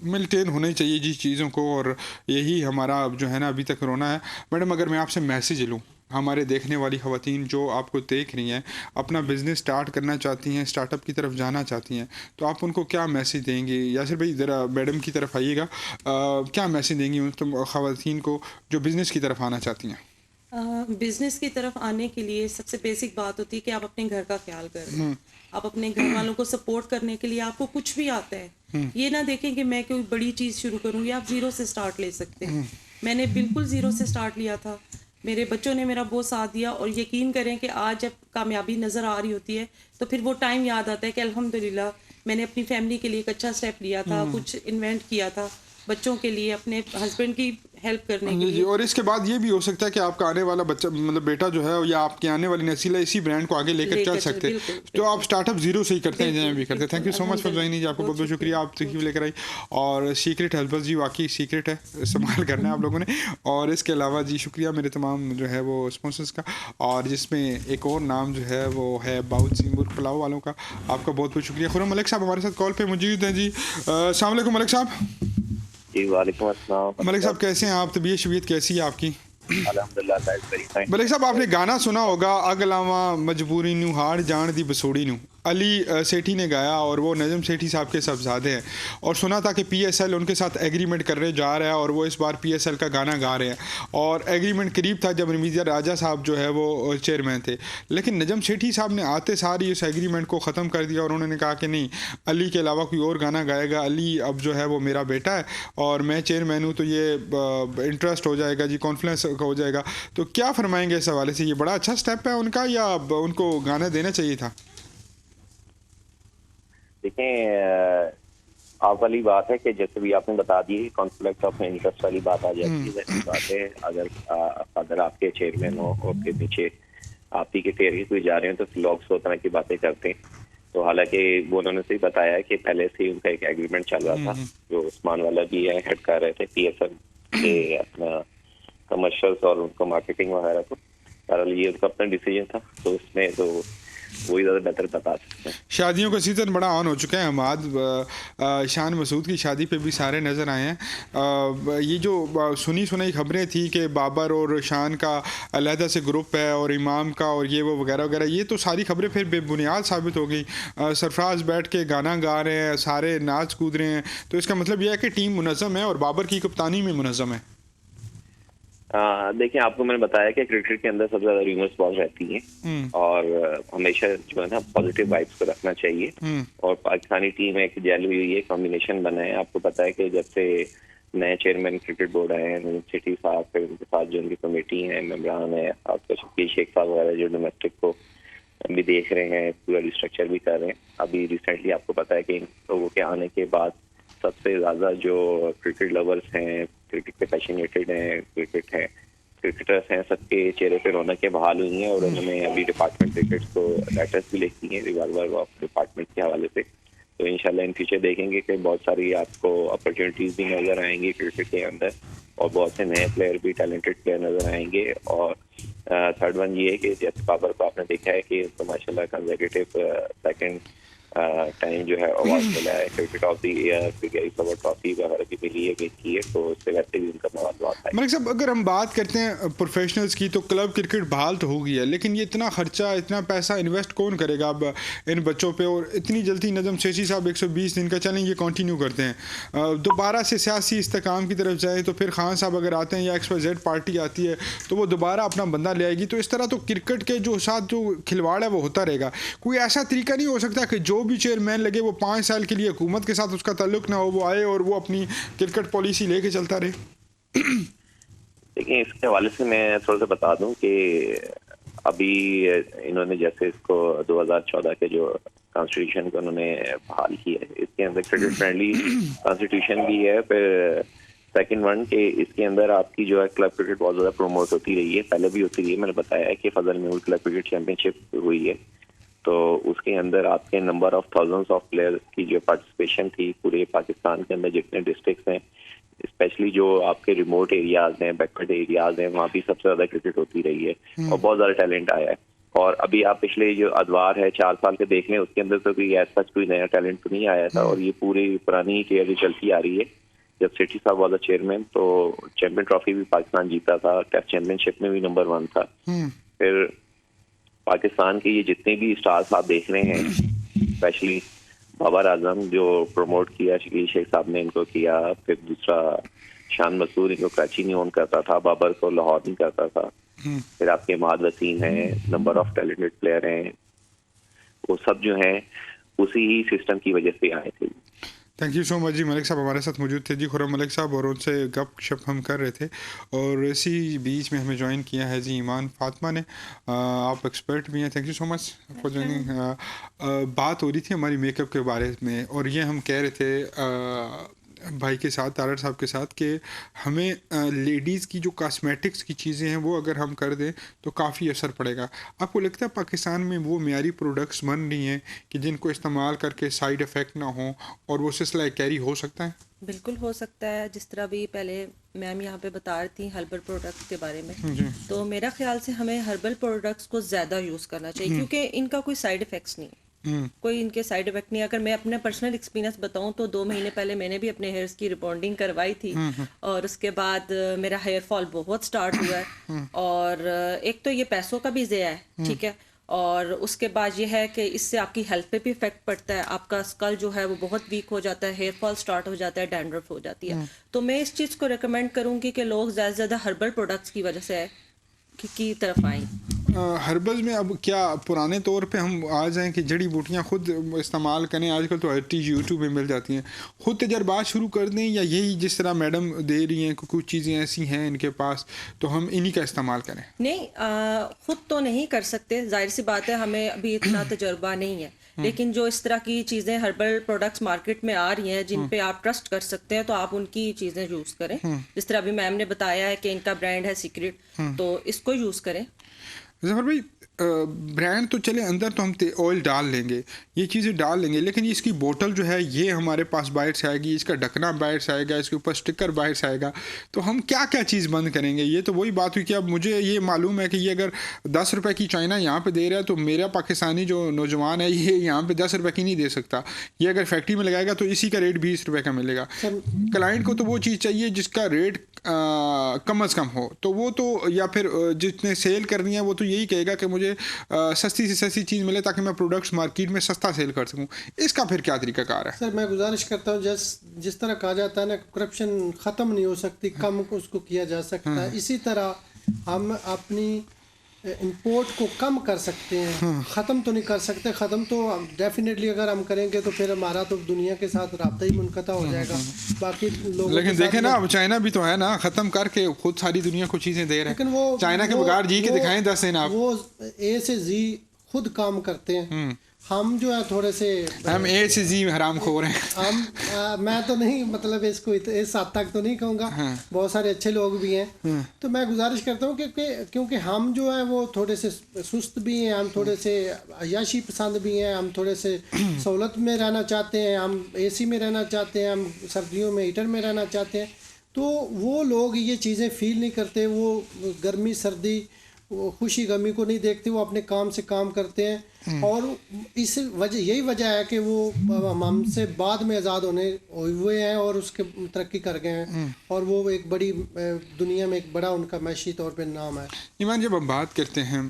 مینٹین ہونے چاہیے جی چیزوں کو, اور یہی ہمارا جو ہے نا ابھی تک رونا ہے. میڈم اگر میں آپ سے میسیج لوں, ہمارے دیکھنے والی خواتین جو آپ کو دیکھ رہی ہیں, اپنا بزنس سٹارٹ کرنا چاہتی ہیں, سٹارٹ اپ کی طرف جانا چاہتی ہیں, تو آپ ان کو کیا میسیج دیں گے؟ یاسر بھائی ذرا میڈم کی طرف آئیے گا, کیا میسیج دیں گی ان خواتین کو جو بزنس کی طرف آنا چاہتی ہیں؟ بزنس کی طرف آنے کے لیے سب سے بیسک بات ہوتی ہے کہ آپ اپنے گھر کا خیال کریں. آپ اپنے گھر والوں کو سپورٹ کرنے کے لیے آپ کو کچھ بھی آتا ہے, یہ نہ دیکھیں کہ میں کوئی بڑی چیز شروع کروں گی. آپ زیرو سے سٹارٹ لے سکتے ہیں. میں نے بالکل زیرو سے سٹارٹ لیا تھا, میرے بچوں نے میرا بہت ساتھ دیا, اور یقین کریں کہ آج جب کامیابی نظر آ رہی ہوتی ہے تو پھر وہ ٹائم یاد آتا ہے کہ الحمدللہ میں نے اپنی فیملی کے لیے ایک اچھا اسٹیپ لیا تھا, کچھ انوینٹ کیا تھا بچوں کے لیے, اپنے ہسبینڈ کی ہیلپ کرنے کے لیے. اور اس کے بعد یہ بھی ہو سکتا ہے کہ آپ کا آنے والا بچہ مطلب بیٹا جو ہے یا آپ کی آنے والی نسل ہے اسی برانڈ کو آگے لے کر چل سکتے ہیں. تو آپ اسٹارٹ اپ زیرو سے ہی کرتے ہیں جہاں بھی کرتے ہیں. Thank you so much for joining جی, آپ کو بہت بہت شکریہ, آپ تشریف لے کر آئی. اور سیکرٹ ہیلپرز جی واقعی سیکرٹ ہے, استعمال کرنا ہے آپ لوگوں نے. اور اس کے علاوہ جی شکریہ میرے تمام جو ہے وہ اسپانسرز کا, اور جس میں ایک اور نام جو ہے وہ ہے باؤت سنگھ مرغ پلاؤ والوں کا. آپ کا بہت بہت شکریہ. خرم ملک صاحب ہمارے ساتھ کال پہ موجود ہیں جی. السلام علیکم ملک صاحب. جی وعلیکم السلام. ملک صاحب کیسے ہیں آپ؟ طبیعت شبیت کیسی ہے آپ کی؟ الحمدللہ. ملک صاحب آپ نے گانا سنا ہوگا, اگ لاواں مجبوری نو ہاڑ جان دی بسوڑی نو. علی سیٹھی نے گایا اور وہ نجم سیٹھی صاحب کے صاحبزادے ہیں, اور سنا تھا کہ پی ایس ایل ان کے ساتھ ایگریمنٹ کرنے جا رہا ہے اور وہ اس بار پی ایس ایل کا گانا گا رہے ہیں, اور ایگریمنٹ قریب تھا جب رمیزہ راجہ صاحب جو ہے وہ چیئرمین تھے, لیکن نجم سیٹھی صاحب نے آتے ساری اس ایگریمنٹ کو ختم کر دیا اور انہوں نے کہا کہ نہیں, علی کے علاوہ کوئی اور گانا گائے گا, علی اب جو ہے وہ میرا بیٹا ہے اور میں چیئرمین ہوں, تو یہ انٹرسٹ ہو جائے گا جی, کانفلنس ہو جائے گا. تو کیا فرمائیں گے اس حوالے سے, یہ بڑا اچھا سٹیپ ہے ان کا یا ان کو گانا دینا چاہیے تھا؟ دیکھیں, آپ والی بات ہے کہ جیسے بھی آپ نے بتا دی کانفلکٹ آف انٹرسٹ والی بات آ جاتی ہے. ویسی بات ہے, اگر آپ کے چیئرمین ہو اور کے پیچھے آپ ہی کے ٹیری کوئی جا رہے ہیں تو لوگ سو طرح کی باتیں کرتے ہیں. تو حالانکہ وہ انہوں نے سے بتایا کہ پہلے سے ہی ان کا ایک ایگریمنٹ چل رہا تھا, جو عثمان والا بھی ہے ہیڈ کر رہے تھے پی ایس ایل کے اپنا کمرشلس اور ان کو مارکیٹنگ وغیرہ کو. بہرحال یہ ان کا اپنا ڈیسیجن تھا, تو اس میں تو وہی زیادہ بہتر بتا سکتے ہیں. شادیوں کا سیزن بڑا آن ہو چکا ہے حماد, شان مسعود کی شادی پہ بھی سارے نظر آئے ہیں. یہ جو سنی سنائی خبریں تھیں کہ بابر اور شان کا علیحدہ سے گروپ ہے اور امام کا اور یہ وہ وغیرہ وغیرہ, یہ تو ساری خبریں پھر بے بنیاد ثابت ہو گئی. سرفراز بیٹھ کے گانا گا رہے ہیں, سارے ناچ کود رہے ہیں, تو اس کا مطلب یہ ہے کہ ٹیم منظم ہے اور بابر کی کپتانی میں منظم ہے. دیکھیں, آپ کو میں نے بتایا کہ کرکٹ کے اندر سب سے زیادہ ریومرز بہت رہتی ہیں اور ہمیشہ جو ہے نا پازیٹیو وائبس کو رکھنا چاہیے. اور پاکستانی ٹیم ایک جیل ہوئی ہے, کمبینیشن بنا ہے. آپ کو پتا ہے کہ جب سے نئے چیئرمین کرکٹ بورڈ آئے ہیں سٹی صاحب, پھر ان کے ساتھ جو ان کی کمیٹی ہیں, ممبران ہیں, آپ کا شکیل شیخ صاحب وغیرہ جو ڈومیسٹک کو بھی دیکھ رہے ہیں, پورا ریسٹرکچر بھی کر رہے ہیں. ابھی ریسنٹلی آپ کو پتا ہے کہ ان لوگوں کے آنے کے بعد سب سے زیادہ جو کرکٹ لورس ہیں, کرکٹ کے پیشنیٹڈ ہیں, کرکٹرس ہیں, سب کے چہرے پہ رونقیں بحال ہوئی ہیں. اور انہوں نے ابھی ڈپارٹمنٹ کرکٹ کو لیٹرس بھی لکھی ہیں ریوالور آف ڈپارٹمنٹ کے حوالے سے. تو انشاءاللہ ان فیوچر دیکھیں گے کہ بہت ساری آپ کو اپرچونیٹیز بھی نظر آئیں گی کرکٹ کے اندر, اور بہت سے نئے پلیئر بھی, ٹیلنٹڈ پلیئر نظر آئیں گے. اور تھرڈ ون یہ ہے کہ جیسے بابر کو آپ نے دیکھا ہے کہ ماشاء اللہ کنزیکٹیو سیکنڈ ٹائم جو ہے اوارڈ ملا ہے, کرکٹ آف دی ایئر, گیری فلاور ٹرافی وغیرہ بھی ملی ہے, کی ہے. تو اس سے ویسے بھی ان کا مواد بہت ہے. ملک صاحب, اگر ہم بات کرتے ہیں پروفیشنلز کی تو کلب کرکٹ بحال تو ہو گئی ہے, لیکن یہ اتنا خرچہ, اتنا پیسہ انویسٹ کون کرے گا اب ان بچوں پہ؟ اور اتنی جلدی نجم سیٹھی صاحب 120 دن کا چلیں یہ کنٹینیو کرتے ہیں, دوبارہ سے سیاسی استحکام کی طرف جائیں تو پھر خان صاحب اگر آتے ہیں یا XYZ پارٹی آتی ہے تو وہ دوبارہ اپنا بندہ لے آئے گی. تو اس طرح تو کرکٹ کے جو ساتھ جو کھلواڑ ہے وہ ہوتا رہے گا. کوئی ایسا طریقہ نہیں ہو سکتا کہ جو بھی چیئرمین لگے وہ 5 سال کے لیے حکومت کے ساتھ اس کا تعلق نہ ہو, وہ آئے اور وہ اپنی کرکٹ پالیسی لے کے چلتا رہے؟ دیکھیں, اس کے حوالے سے میں تھوڑا سا بتا دوں کہ ابھی انہوں نے جیسے اس کو 2014 کے جو کانسٹیٹیوشن کو انہوں نے بحال کیا ہے, اس کے اندر کرکٹ فرینڈلی کانسٹیٹیوشن بھی ہے. پھر سیکنڈ ون کہ اس کے اندر آپ کی جو ہے کلب کرکٹ بہت زیادہ پروموٹ ہوتی رہی ہے, پہلے بھی ہوتی رہی ہے. میں نے بتایا ہے کہ فضل محمود کلب کرکٹ چیمپئن شپ ہوئی ہے, تو اس کے اندر آپ کے number of thousands of player کی جو پارٹیسپیشن تھی پورے پاکستان کے اندر جتنے ڈسٹرکٹس ہیں, اسپیشلی جو آپ کے ریموٹ ایریاز ہیں, بیکورڈ ایریاز ہیں, وہاں بھی سب سے زیادہ کرکٹ ہوتی رہی ہے اور بہت زیادہ ٹیلنٹ آیا ہے. اور ابھی آپ پچھلے جو ادوار ہے 4 سال کے دیکھ لیں, اس کے اندر تو کوئی ایسا کوئی نیا ٹیلنٹ تو نہیں آیا تھا. اور یہ پوری پرانی کیئر جو چلتی آ رہی ہے. جب سیٹھی صاحب والا چیئرمین تو چیمپئن ٹرافی بھی پاکستان جیتا تھا, ٹیسٹ چیمپئن شپ میں بھی نمبر 1 تھا. پھر پاکستان کے یہ جتنے بھی اسٹارز آپ دیکھ رہے ہیں, اسپیشلی بابر اعظم جو پروموٹ کیا, شکیل شیخ صاحب نے ان کو کیا, پھر دوسرا شان مسعود ان کو کراچی نہیں اون کرتا تھا, بابر کو لاہور نہیں کرتا تھا. پھر آپ کے ماد وسیم ہیں, نمبر آف ٹیلنٹڈ پلیئر ہیں, وہ سب جو ہیں اسی ہی سسٹم کی وجہ سے آئے تھے. تھینک یو سو مچ جی. ملک صاحب ہمارے ساتھ موجود تھے جی, خرم ملک صاحب, اور ان سے گپ شپ ہم کر رہے تھے. اور اسی بیچ میں ہمیں جوائن کیا ہے جی ایمان فاطمہ نے, آپ ایکسپرٹ بھی ہیں. Thank you so much for joining. بات ہو رہی تھی ہماری میک اپ کے بارے میں, اور یہ ہم کہہ رہے تھے بھائی کے ساتھ, تارڑ صاحب کے ساتھ, کہ ہمیں لیڈیز کی جو کاسمیٹکس کی چیزیں ہیں وہ اگر ہم کر دیں تو کافی اثر پڑے گا. آپ کو لگتا ہے پاکستان میں وہ معیاری پروڈکٹس بن رہی ہیں کہ جن کو استعمال کر کے سائیڈ افیکٹ نہ ہوں اور وہ سلسلہ کیری ہو سکتا ہے؟ بالکل ہو سکتا ہے. جس طرح بھی پہلے میم یہاں پہ بتا رہی تھیں ہربل پروڈکٹس کے بارے میں, تو میرا خیال سے ہمیں ہربل پروڈکٹس کو زیادہ یوز کرنا چاہیے, کیونکہ ان کا کوئی سائیڈ افیکٹس نہیں ہے. کوئی ان کے سائیڈ افیکٹ نہیں. اگر میں اپنا پرسنل ایکسپیرینس بتاؤں تو 2 مہینے پہلے میں نے بھی اپنے ہیئرس کی ریبانڈنگ کروائی تھی, اور اس کے بعد میرا ہیئر فال بہت سٹارٹ ہوا ہے. اور ایک تو یہ پیسوں کا بھی ضیاع ہے, ٹھیک ہے, اور اس کے بعد یہ ہے کہ اس سے آپ کی ہیلتھ پہ بھی افیکٹ پڑتا ہے, آپ کا اسکل جو ہے وہ بہت ویک ہو جاتا ہے, ہیئر فال سٹارٹ ہو جاتا ہے, ڈینڈرف ہو جاتی ہے. تو میں اس چیز کو ریکمینڈ کروں گی کہ لوگ زیادہ سے زیادہ ہربل پروڈکٹس کی وجہ سے کی طرف آئیں. ہربل میں اب کیا پرانے طور پہ ہم آ جائیں کہ جڑی بوٹیاں خود استعمال کریں, آج کل تو ہر چیز یوٹیوب میں مل جاتی ہیں, خود تجربات شروع کر دیں, یا یہی جس طرح میڈم دے رہی ہیں کہ کچھ چیزیں ایسی ہیں ان کے پاس تو ہم انہی کا استعمال کریں؟ نہیں, خود تو نہیں کر سکتے, ظاہر سی بات ہے, ہمیں ابھی اتنا تجربہ نہیں ہے, لیکن جو اس طرح کی چیزیں ہربل پروڈکٹس مارکیٹ میں آ رہی ہیں جن پہ آپ ٹرسٹ کر سکتے ہیں تو آپ ان کی چیزیں یوز کریں. جس طرح ابھی میم نے بتایا ہے کہ ان کا برانڈ ہے سیکرٹ, تو اس کو یوز کریں. ظفر بھائی, برانڈ تو چلے اندر تو ہم آئل ڈال لیں گے, یہ چیزیں ڈال لیں گے, لیکن اس کی بوٹل جو ہے یہ ہمارے پاس باہر سے آئے گی, اس کا ڈھکنا باہر سے آئے گا, اس کے اوپر اسٹکر باہر سے آئے گا, تو ہم کیا کیا چیز بند کریں گے؟ یہ تو وہی بات ہوئی کہ اب مجھے یہ معلوم ہے کہ یہ اگر 10 روپے کی چائنا یہاں پہ دے رہا ہے تو میرا پاکستانی جو نوجوان ہے یہ یہاں پہ 10 روپے کی نہیں دے سکتا, یہ اگر فیکٹری میں لگائے گا تو اسی کا ریٹ 20 روپے کا ملے گا. کلائنٹ کو تو وہ چیز چاہیے جس کا ریٹ کم از کم ہو, تو وہ تو یا پھر جتنے سیل کرنی ہے وہ تو یہی کہے گا کہ مجھے سستی سے سستی چیز ملے تاکہ میں پروڈکٹس مارکیٹ میں سستا سیل کر سکوں. اس کا پھر کیا طریقہ کار ہے؟ سر میں گزارش کرتا ہوں جس طرح کہا جاتا ہے نا کرپشن ختم نہیں ہو سکتی, کم اس کو کیا جا سکتا ہے, اسی طرح ہم اپنی امپورٹ کو کم کر سکتے ہیں, ختم تو نہیں کر سکتے, ختم تو ڈیفینیٹلی اگر ہم کریں گے تو پھر ہمارا تو دنیا کے ساتھ رابطہ ہی منقطع ہو جائے گا باقی لوگوں. لیکن دیکھیں نا, اب چائنا بھی تو ہے نا, ختم کر کے خود ساری دنیا کو چیزیں دے رہے ہیں, لیکن وہ چائنا کے بغیر جی کے دکھائیں 10 دن آپ. وہ اے سے زی خود کام کرتے ہیں, ہم جو ہے تھوڑے سے ہم اے سے زی حرام خور ہیں. ہم میں تو نہیں مطلب اس کو اس حد تک تو نہیں کہوں گا, بہت سارے اچھے لوگ بھی ہیں, تو میں گزارش کرتا ہوں کہ کیونکہ ہم جو ہے وہ تھوڑے سے سست بھی ہیں, ہم تھوڑے سے عیاشی پسند بھی ہیں, ہم تھوڑے سے سہولت میں رہنا چاہتے ہیں, ہم اے سی میں رہنا چاہتے ہیں, ہم سردیوں میں ہیٹر میں رہنا چاہتے ہیں, تو وہ لوگ یہ چیزیں فیل نہیں کرتے, وہ گرمی سردی وہ خوشی غمی کو نہیں دیکھتے, وہ اپنے کام سے کام کرتے ہیں, اور اس وجہ یہی وجہ ہے کہ وہ ہم سے بعد میں آزاد ہوئے ہیں اور اس کے ترقی کر گئے ہیں, اور وہ ایک بڑی دنیا میں ایک بڑا ان کا معاشی طور پہ نام ہے. ایمان, جب ہم بات کرتے ہیں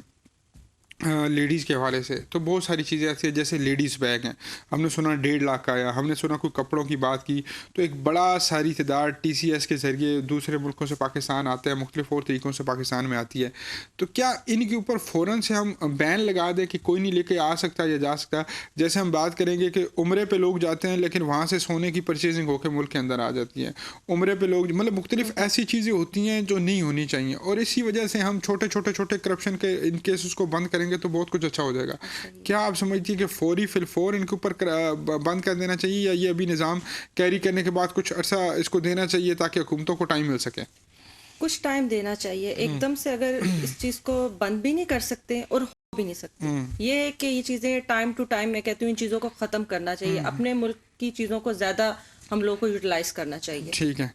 لیڈیز کے حوالے سے تو بہت ساری چیزیں ایسی ہیں, جیسے لیڈیز بیگ ہیں, ہم نے سنا 1.5 لاکھ کا آیا, ہم نے سنا کوئی کپڑوں کی بات کی تو ایک بڑا ساری تعداد TCS کے ذریعے دوسرے ملکوں سے پاکستان آتے ہیں, مختلف اور طریقوں سے پاکستان میں آتی ہے, تو کیا ان کے اوپر فوراً سے ہم بین لگا دیں کہ کوئی نہیں لے کے آ سکتا یا جا سکتا؟ جیسے ہم بات کریں گے کہ عمرے پہ لوگ جاتے ہیں لیکن وہاں سے سونے کی پرچیزنگ ہو کے ملک کے اندر آ جاتی ہے, عمرے پہ لوگ مطلب مختلف ایسی چیزیں ہوتی ہیں جو نہیں ہونی چاہیے, اور اسی وجہ سے ہم چھوٹے کرپشن کے ان کیسز کو بند کریں گے تو بہت کچھ اچھا ہو جائے گا. کیا آپ سمجھتی ہیں کہ فوری فی الفور ان کے اوپر بند کر دینا چاہیے, یا یہ ابھی نظام کیری کرنے کے بعد کچھ عرصہ اس کو دینا چاہیے تاکہ حکومتوں کو ٹائم مل سکے؟ کچھ ٹائم دینا چاہیے, ایک دم سے اگر اس چیز کو بند بھی نہیں کر سکتے اور ہو بھی نہیں سکتے, یہ ہے کہ یہ چیزیں ٹائم ٹو ٹائم میں کہتی ہوں ان چیزوں کو ختم کرنا چاہیے, اپنے ملک کی چیزوں کو زیادہ ہم لوگوں کو یوٹیلائز کرنا چاہیے. ٹھیک ہے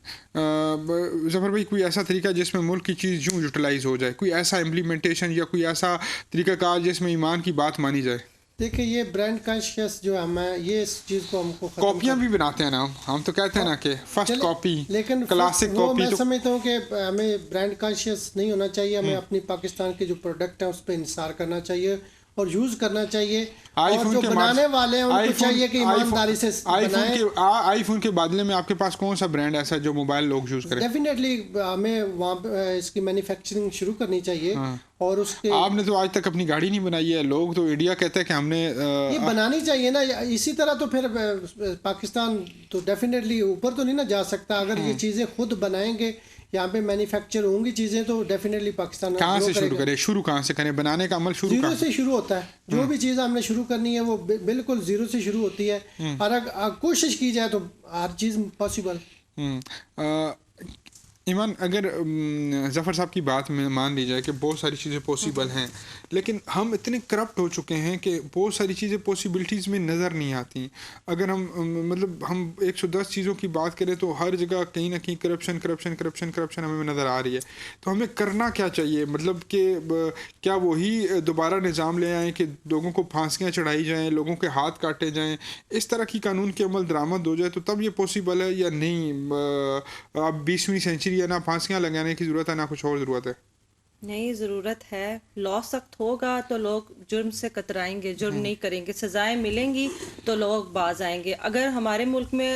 ظفر بھائی, کوئی ایسا طریقہ جس میں ملک کی چیز یوں یوٹیلائز ہو جائے, کوئی ایسا امپلیمنٹیشن یا کوئی ایسا طریقہ کار جس میں ایمان کی بات مانی جائے؟ دیکھیں یہ برانڈ کانشیس جو ہم ہیں یہ اس چیز کو ہم کو کاپیاں بھی بناتے ہیں نا, ہم تو کہتے ہیں نا کہ فرسٹ کاپی, لیکن کلاسک کاپی. میں سمجھتا ہوں کہ ہمیں برانڈ کانشیس نہیں ہونا چاہیے, ہمیں اپنی پاکستان کے جو پروڈکٹ ہیں اس پہ انحصار کرنا چاہیے اور یوز کرنا چاہیے, اور جو بنانے والے ہیں ان کو چاہیے کہ ایمانداری سے بنائیں. آئی فون کے بدلے میں آپ کے پاس کون سا برانڈ ایسا جو موبائل لوگ یوز کریں؟ ڈیفینیٹلی ہمیں وہاں پہ اس کی مینوفیکچرنگ شروع کرنی چاہیے, اور اس کے آپ نے تو آج تک اپنی گاڑی نہیں بنائی ہے, لوگ تو انڈیا کہتے ہیں کہ ہم نے یہ بنانی چاہیے نا. اسی طرح تو پھر پاکستان تو ڈیفینیٹلی اوپر تو نہیں نا جا سکتا, اگر یہ چیزیں خود بنائیں گے, یہاں پہ مینوفیکچر ہوں گی چیزیں, تو ڈیفینیٹلی پاکستان کہاں سے شروع کریں, شروع کہاں سے کریں, بنانے کا عمل زیرو سے شروع ہوتا ہے. جو بھی چیز ہم نے شروع کرنی ہے وہ بالکل زیرو سے شروع ہوتی ہے, اور اگر کوشش کی جائے تو ہر چیز پاسبل. ایمان, اگر ظفر صاحب کی بات میں مان لی جائے کہ بہت ساری چیزیں پاسبل ہیں, لیکن ہم اتنے کرپٹ ہو چکے ہیں کہ بہت ساری چیزیں پاسبلٹیز میں نظر نہیں آتی. اگر ہم مطلب ہم 110 چیزوں کی بات کریں تو ہر جگہ کہیں نہ کہیں کرپشن ہمیں نظر آ رہی ہے. تو ہمیں کرنا کیا چاہیے, مطلب کہ کیا وہی دوبارہ نظام لے آئیں کہ لوگوں کو پھانسیاں چڑھائی جائیں, لوگوں کے ہاتھ کاٹے جائیں, اس طرح کی قانون کے عمل درآمد ہو جائے تو تب یہ پاسبل ہے, یا نہیں اب 20ویں سینچری ہے, نہ پھانسیاں لگانے کی ضرورت ہے نہ کچھ اور ضرورت ہے؟ نہیں ضرورت ہے. لا سخت ہوگا تو لوگ جرم سے کترائیں گے, جرم نہیں کریں گے. سزائیں ملیں گی تو لوگ باز آئیں گے. اگر ہمارے ملک میں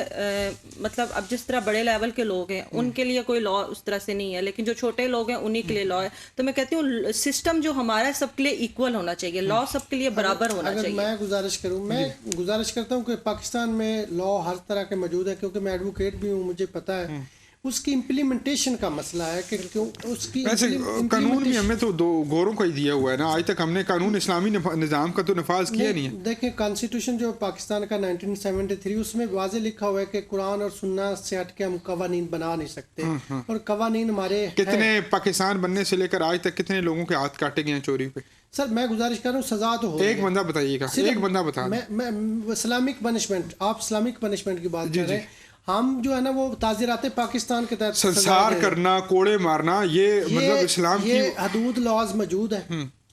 مطلب اب جس طرح بڑے لیول کے لوگ ہیں ان کے لیے کوئی لا اس طرح سے نہیں ہے, لیکن جو چھوٹے لوگ ہیں انہی کے لیے لا ہے. تو میں کہتی ہوں سسٹم جو ہمارا ہے سب کے لیے ایکول ہونا چاہیے, لا سب کے لیے برابر ہونا اگر چاہیے. میں گزارش کروں, میں گزارش کرتا ہوں کہ پاکستان میں لا ہر طرح کے موجود ہے, کیونکہ میں ایڈوکیٹ بھی ہوں, مجھے پتہ ہے اس کی امپلیمنٹیشن کا مسئلہ ہے کہ کیوں اس کی ویسے قانون بھی ہمیں تو دو گوروں کو ہی دیا ہوا ہے نا, آج تک ہم نے قانون اسلامی نظام کا تو نفاذ کیا نہیں ہے. دیکھیں کانسٹیٹیوشن جو پاکستان کا 1973 اس میں واضح لکھا ہوا ہے کہ قرآن اور سنت سے ہٹ کے ہم قوانین بنا نہیں سکتے, اور قوانین ہمارے کتنے پاکستان بننے سے لے کر آج تک کتنے لوگوں کے ہاتھ کاٹے گئے ہیں چوری پہ. سر میں گزارش کر رہا ہوں سزا تو ہو, ایک بندہ بتائیے گا, ایک بندہ بتا. میں اسلامک پنشمنٹ, آپ اسلامک پنشمنٹ کی بات کر رہے ہیں, ہم جو ہے نا وہ تعزیرات پاکستان کے تحت سنسار کرنا, کوڑے مارنا, یہ مطلب اسلام کی حدود لاز موجود ہے,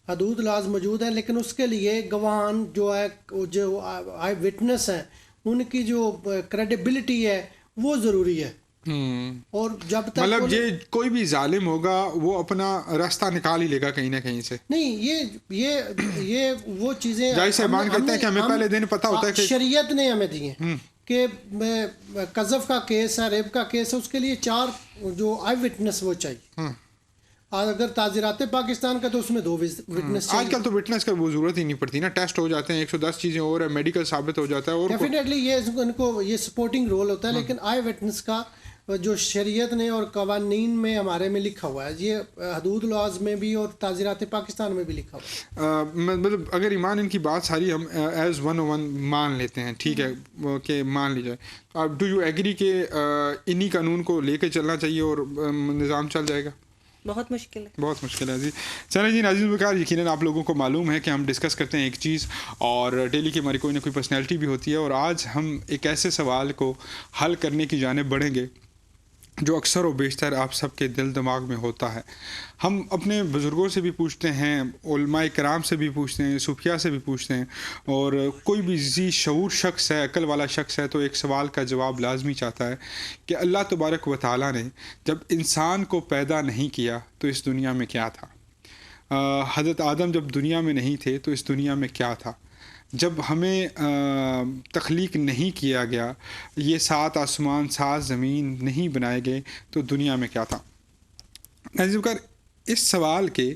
حدود لاز موجود ہیں, لیکن اس کے لیے گواہان جو ہے, جو آئی وٹنس ہیں, ان کی جو کریڈیبلٹی ہے وہ ضروری ہے. اور جب تک مطلب یہ کوئی بھی ظالم ہوگا وہ اپنا راستہ نکال ہی لے گا کہیں نہ کہیں سے. نہیں, یہ وہ چیزیں جائی صاحبان کہتے ہیں کہ ہمیں پہلے دن پتہ ہوتا ہے کہ شریعت نے ہمیں دی ہیں کہ قذف کا کیس ہے, ریپ کا کیس ہے, اس کے لیے 4 جو آئی وٹنس وہ چاہیے. اگر تعزیرات پاکستان کا تو اس میں 2 وٹنس چاہیے. آج کل تو وٹنس کا وہ ضرورت ہی نہیں پڑتی نا, ٹیسٹ ہو جاتے ہیں, 110 چیزیں اور ہے, میڈیکل ثابت ہو جاتا ہے, اور ڈیفینیٹلی یہ ان کو یہ سپورٹنگ رول ہوتا ہے. لیکن آئی وٹنس کا جو شریعت نے اور قوانین میں ہمارے میں لکھا ہوا ہے, یہ حدود لاز میں بھی اور تعزیرات پاکستان میں بھی لکھا ہوا ہے. مطلب اگر ایمان ان کی بات ساری ہم ایز 101 مان لیتے ہیں, ٹھیک ہے کہ مان لی جائے, اب ڈو یو ایگری کہ انہی قانون کو لے کے چلنا چاہیے اور نظام چل جائے گا؟ بہت مشکل ہے, بہت مشکل ہے جی. چلیں جی ناظرین وقار, یقیناً آپ لوگوں کو معلوم ہے کہ ہم ڈسکس کرتے ہیں ایک چیز, اور ڈیلی کی ہماری کوئی نہ کوئی پرسنالٹی بھی ہوتی ہے, اور آج ہم ایک ایسے سوال کو حل کرنے کی جانب بڑھیں گے جو اکثر و بیشتر آپ سب کے دل دماغ میں ہوتا ہے. ہم اپنے بزرگوں سے بھی پوچھتے ہیں, علماء کرام سے بھی پوچھتے ہیں, صوفیاء سے بھی پوچھتے ہیں, اور کوئی بھی ذی شعور شخص ہے, عقل والا شخص ہے, تو ایک سوال کا جواب لازمی چاہتا ہے کہ اللہ تبارک و تعالیٰ نے جب انسان کو پیدا نہیں کیا تو اس دنیا میں کیا تھا؟ حضرت آدم جب دنیا میں نہیں تھے تو اس دنیا میں کیا تھا؟ جب ہمیں تخلیق نہیں کیا گیا, یہ 7 آسمان 7 زمین نہیں بنائے گئے, تو دنیا میں کیا تھا؟ ناظرین کر, اس سوال کے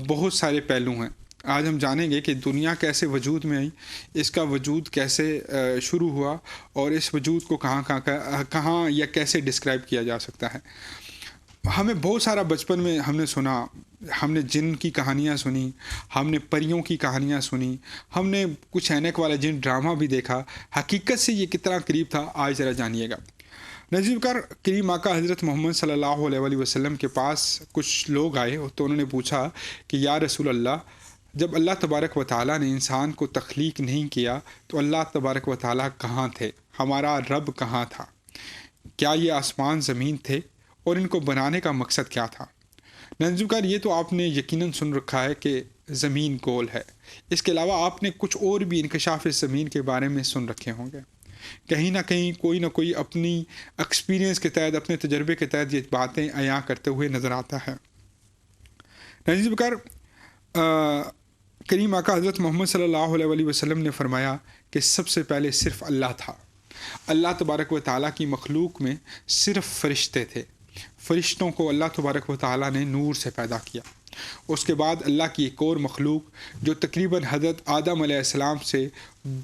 بہت سارے پہلو ہیں. آج ہم جانیں گے کہ دنیا کیسے وجود میں آئی, اس کا وجود کیسے شروع ہوا, اور اس وجود کو کہاں یا کیسے ڈسکرائب کیا جا سکتا ہے. ہمیں بہت سارا بچپن میں ہم نے سنا, ہم نے جن کی کہانیاں سنی, ہم نے پریوں کی کہانیاں سنی, ہم نے کچھ اینک والا جن ڈرامہ بھی دیکھا. حقیقت سے یہ کتنا قریب تھا آج ذرا جانیے گا. ناظرین کر, کریم آقا حضرت محمد صلی اللہ علیہ وسلم کے پاس کچھ لوگ آئے تو انہوں نے پوچھا کہ یا رسول اللہ, جب اللہ تبارک و تعالیٰ نے انسان کو تخلیق نہیں کیا تو اللہ تبارک و تعالیٰ کہاں تھے, ہمارا رب کہاں تھا؟ کیا یہ آسمان زمین تھے, اور ان کو بنانے کا مقصد کیا تھا؟ ناظرین کار, یہ تو آپ نے یقیناً سن رکھا ہے کہ زمین گول ہے. اس کے علاوہ آپ نے کچھ اور بھی انکشاف زمین کے بارے میں سن رکھے ہوں گے. کہیں نہ کہیں کوئی نہ کوئی اپنی ایکسپیرینس کے تحت, اپنے تجربے کے تحت یہ باتیں عیاں کرتے ہوئے نظر آتا ہے. ناظرین کار, کریم آقا حضرت محمد صلی اللہ علیہ وسلم نے فرمایا کہ سب سے پہلے صرف اللہ تھا. اللہ تبارک و تعالیٰ کی مخلوق میں صرف فرشتے تھے. فرشتوں کو اللہ تبارک و تعالیٰ نے نور سے پیدا کیا. اس کے بعد اللہ کی ایک اور مخلوق جو تقریباً حضرت آدم علیہ السلام سے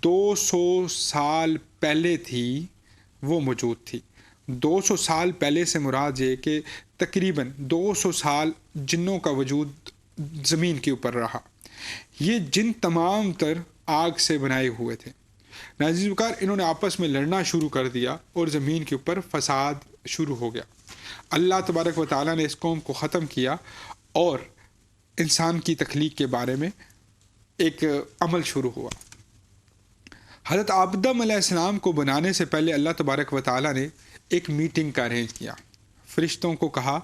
200 سال پہلے تھی وہ موجود تھی. 200 سال پہلے سے مراد یہ کہ تقریباً 200 سال جنوں کا وجود زمین کے اوپر رہا. یہ جن تمام تر آگ سے بنائے ہوئے تھے. ناظرین وقار, انہوں نے آپس میں لڑنا شروع کر دیا اور زمین کے اوپر فساد شروع ہو گیا. اللہ تبارک و تعالیٰ نے اس قوم کو ختم کیا اور انسان کی تخلیق کے بارے میں ایک عمل شروع ہوا. حضرت آدم علیہ السلام کو بنانے سے پہلے اللہ تبارک و تعالیٰ نے ایک میٹنگ کا ارینج کیا. فرشتوں کو کہا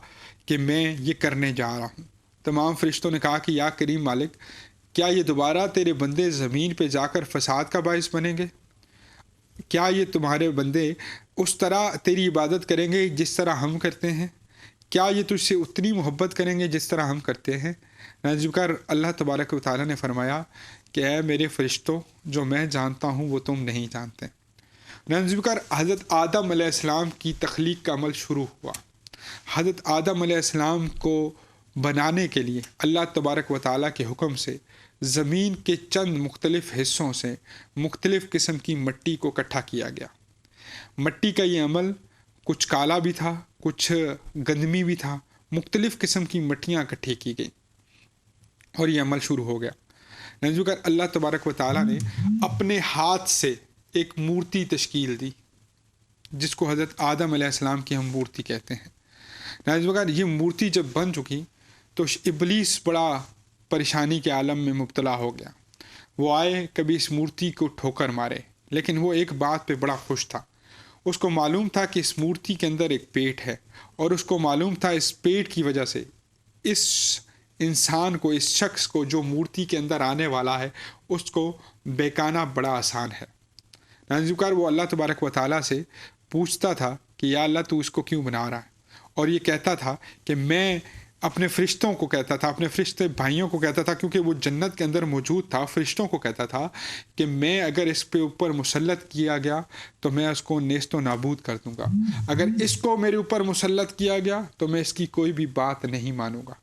کہ میں یہ کرنے جا رہا ہوں. تمام فرشتوں نے کہا کہ یا کریم مالک, کیا یہ دوبارہ تیرے بندے زمین پہ جا کر فساد کا باعث بنیں گے؟ کیا یہ تمہارے بندے اس طرح تیری عبادت کریں گے جس طرح ہم کرتے ہیں؟ کیا یہ تجھ سے اتنی محبت کریں گے جس طرح ہم کرتے ہیں؟ نازکار اللہ تبارک و تعالیٰ نے فرمایا کہ اے میرے فرشتوں، جو میں جانتا ہوں وہ تم نہیں جانتے۔ نازکار حضرت آدم علیہ السلام کی تخلیق کا عمل شروع ہوا۔ حضرت آدم علیہ السلام کو بنانے کے لیے اللہ تبارک و تعالیٰ کے حکم سے زمین کے چند مختلف حصوں سے مختلف قسم کی مٹی کو اکٹھا کیا گیا۔ مٹی کا یہ عمل کچھ کالا بھی تھا، کچھ گندمی بھی تھا، مختلف قسم کی مٹیاں اکٹھی کی گئیں اور یہ عمل شروع ہو گیا۔ نازکار اللہ تبارک و تعالیٰ نے اپنے ہاتھ سے ایک مورتی تشکیل دی، جس کو حضرت آدم علیہ السلام کی ہم مورتی کہتے ہیں۔ نازکار یہ مورتی جب بن چکی تو ابلیس بڑا پریشانی کے عالم میں مبتلا ہو گیا۔ وہ آئے کبھی اس مورتی کو ٹھوکر مارے، لیکن وہ ایک بات پہ بڑا خوش تھا۔ اس کو معلوم تھا کہ اس مورتی کے اندر ایک پیٹ ہے، اور اس کو معلوم تھا اس پیٹ کی وجہ سے اس انسان کو، اس شخص کو جو مورتی کے اندر آنے والا ہے، اس کو بہکانا بڑا آسان ہے۔ نازکار وہ اللہ تبارک و تعالیٰ سے پوچھتا تھا کہ یا اللہ تو اس کو کیوں بنا رہا ہے، اور یہ کہتا تھا کہ میں اپنے فرشتوں کو کہتا تھا، اپنے فرشتے بھائیوں کو کہتا تھا، کیونکہ وہ جنت کے اندر موجود تھا، فرشتوں کو کہتا تھا کہ میں اگر اس پہ اوپر مسلط کیا گیا تو میں اس کو نیست و نابود کر دوں گا، اگر اس کو میرے اوپر مسلط کیا گیا تو میں اس کی کوئی بھی بات نہیں مانوں گا۔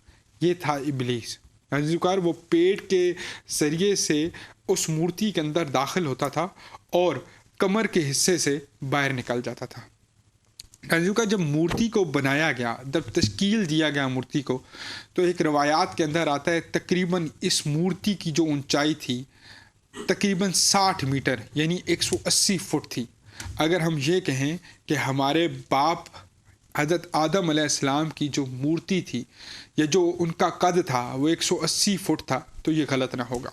یہ تھا ابلیس۔ نازکار وہ پیٹ کے ذریعے سے اس مورتی کے اندر داخل ہوتا تھا اور کمر کے حصے سے باہر نکل جاتا تھا۔ نازکار جب مورتی کو بنایا گیا، جب تشکیل دیا گیا مورتی کو، تو ایک روایات کے اندر آتا ہے تقریباً اس مورتی کی جو اونچائی تھی تقریباً 60 میٹر یعنی 180 فٹ تھی۔ اگر ہم یہ کہیں کہ ہمارے باپ حضرت آدم علیہ السلام کی جو مورتی تھی یا جو ان کا قد تھا وہ 180 فٹ تھا تو یہ غلط نہ ہوگا۔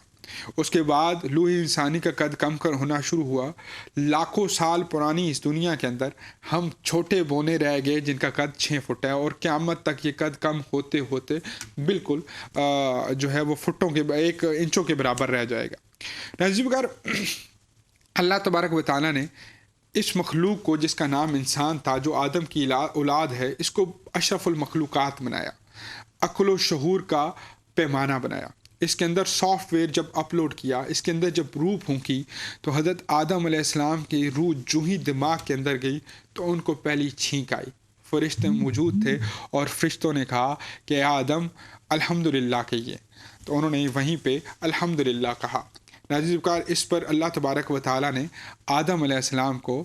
اس کے بعد لوح انسانی کا قد کم کر ہونا شروع ہوا۔ لاکھوں سال پرانی اس دنیا کے اندر ہم چھوٹے بونے رہ گئے جن کا قد 6 فٹ ہے، اور قیامت تک یہ قد کم ہوتے ہوتے بالکل جو ہے وہ فٹوں کے 1 انچوں کے برابر رہ جائے گا۔ نازکار اللہ تبارک و تعالیٰ نے اس مخلوق کو جس کا نام انسان تھا، جو آدم کی اولاد ہے، اس کو اشرف المخلوقات بنایا، عقل و شعور کا پیمانہ بنایا۔ اس کے اندر سافٹ ویئر جب اپلوڈ کیا، اس کے اندر جب روح پھونکی تو حضرت آدم علیہ السلام کی روح جو ہی دماغ کے اندر گئی تو ان کو پہلی چھینک آئی۔ فرشتے موجود تھے اور فرشتوں نے کہا کہ آدم الحمدللہ کہیے، تو انہوں نے وہیں پہ الحمدللہ کہا۔ نازکار اس پر اللہ تبارک و تعالیٰ نے آدم علیہ السلام کو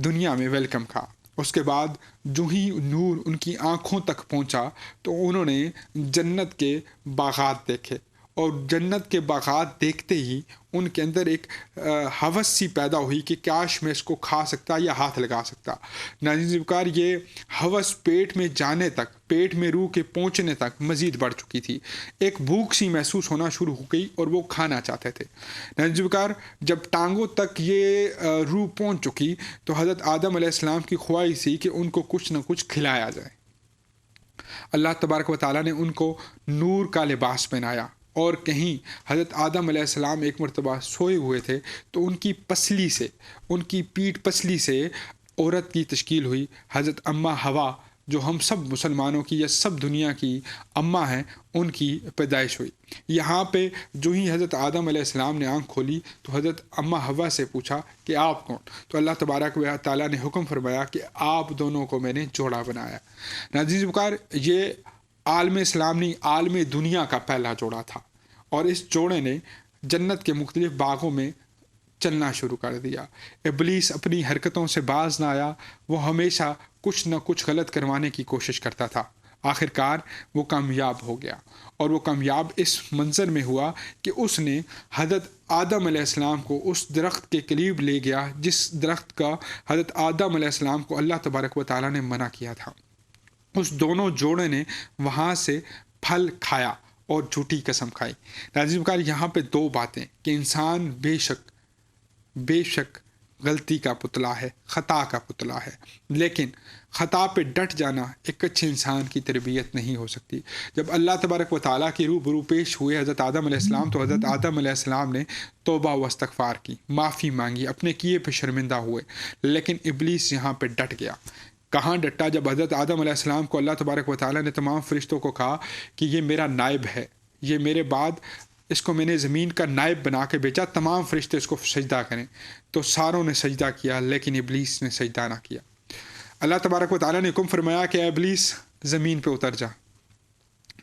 دنیا میں ویلکم کہا۔ اس کے بعد جو ہی نور ان کی آنکھوں تک پہنچا تو انہوں نے جنت کے باغات دیکھے، اور جنت کے باغات دیکھتے ہی ان کے اندر ایک ہوس سی پیدا ہوئی کہ کاش میں اس کو کھا سکتا یا ہاتھ لگا سکتا۔ نازکار یہ ہوس پیٹ میں جانے تک، پیٹ میں روح کے پہنچنے تک مزید بڑھ چکی تھی۔ ایک بھوک سی محسوس ہونا شروع ہو گئی اور وہ کھانا چاہتے تھے۔ نازکار جب ٹانگوں تک یہ روح پہنچ چکی تو حضرت آدم علیہ السلام کی خواہش تھی کہ ان کو کچھ نہ کچھ کھلایا جائے۔ اللہ تبارک و تعالیٰ نے ان کو نور کا لباس پہنایا، اور کہیں حضرت آدم علیہ السلام ایک مرتبہ سوئے ہوئے تھے تو ان کی پسلی سے، ان کی پیٹھ پسلی سے عورت کی تشکیل ہوئی۔ حضرت اماں ہوا جو ہم سب مسلمانوں کی یا سب دنیا کی اماں ہیں، ان کی پیدائش ہوئی۔ یہاں پہ جو ہی حضرت آدم علیہ السلام نے آنکھ کھولی تو حضرت اماں ہوا سے پوچھا کہ آپ کون؟ تو اللہ تبارک و تعالیٰ نے حکم فرمایا کہ آپ دونوں کو میں نے جوڑا بنایا۔ نازکار یہ عالم اسلام نہیں، عالم دنیا کا پہلا جوڑا تھا، اور اس جوڑے نے جنت کے مختلف باغوں میں چلنا شروع کر دیا۔ ابلیس اپنی حرکتوں سے باز نہ آیا، وہ ہمیشہ کچھ نہ کچھ غلط کروانے کی کوشش کرتا تھا۔ آخرکار وہ کامیاب ہو گیا، اور وہ کامیاب اس منظر میں ہوا کہ اس نے حضرت آدم علیہ السلام کو اس درخت کے قریب لے گیا جس درخت کا حضرت آدم علیہ السلام کو اللہ تبارک و تعالیٰ نے منع کیا تھا۔ اس دونوں جوڑے نے وہاں سے پھل کھایا اور جھوٹی قسم کھائی۔ نازکار یہاں پہ 2 باتیں کہ انسان بے شک غلطی کا پتلا ہے، خطا کا پتلا ہے، لیکن خطا پہ ڈٹ جانا ایک اچھے انسان کی تربیت نہیں ہو سکتی۔ جب اللہ تبارک و تعالیٰ کی روبرو پیش ہوئے حضرت آدم علیہ السلام تو حضرت آدم علیہ السلام نے توبہ و استغفار کی، معافی مانگی، اپنے کیے پہ شرمندہ ہوئے، لیکن ابلیس یہاں پہ ڈٹ گیا کہاں ڈٹا؟ جب حضرت آدم علیہ السلام کو اللہ تبارک و تعالیٰ نے تمام فرشتوں کو کہا کہ یہ میرا نائب ہے، یہ میرے بعد اس کو میں نے زمین کا نائب بنا کے بھیجا، تمام فرشتے اس کو سجدہ کریں، تو ساروں نے سجدہ کیا لیکن ابلیس نے سجدہ نہ کیا۔ اللہ تبارک و تعالیٰ نے حکم فرمایا کہ اے ابلیس زمین پہ اتر جا،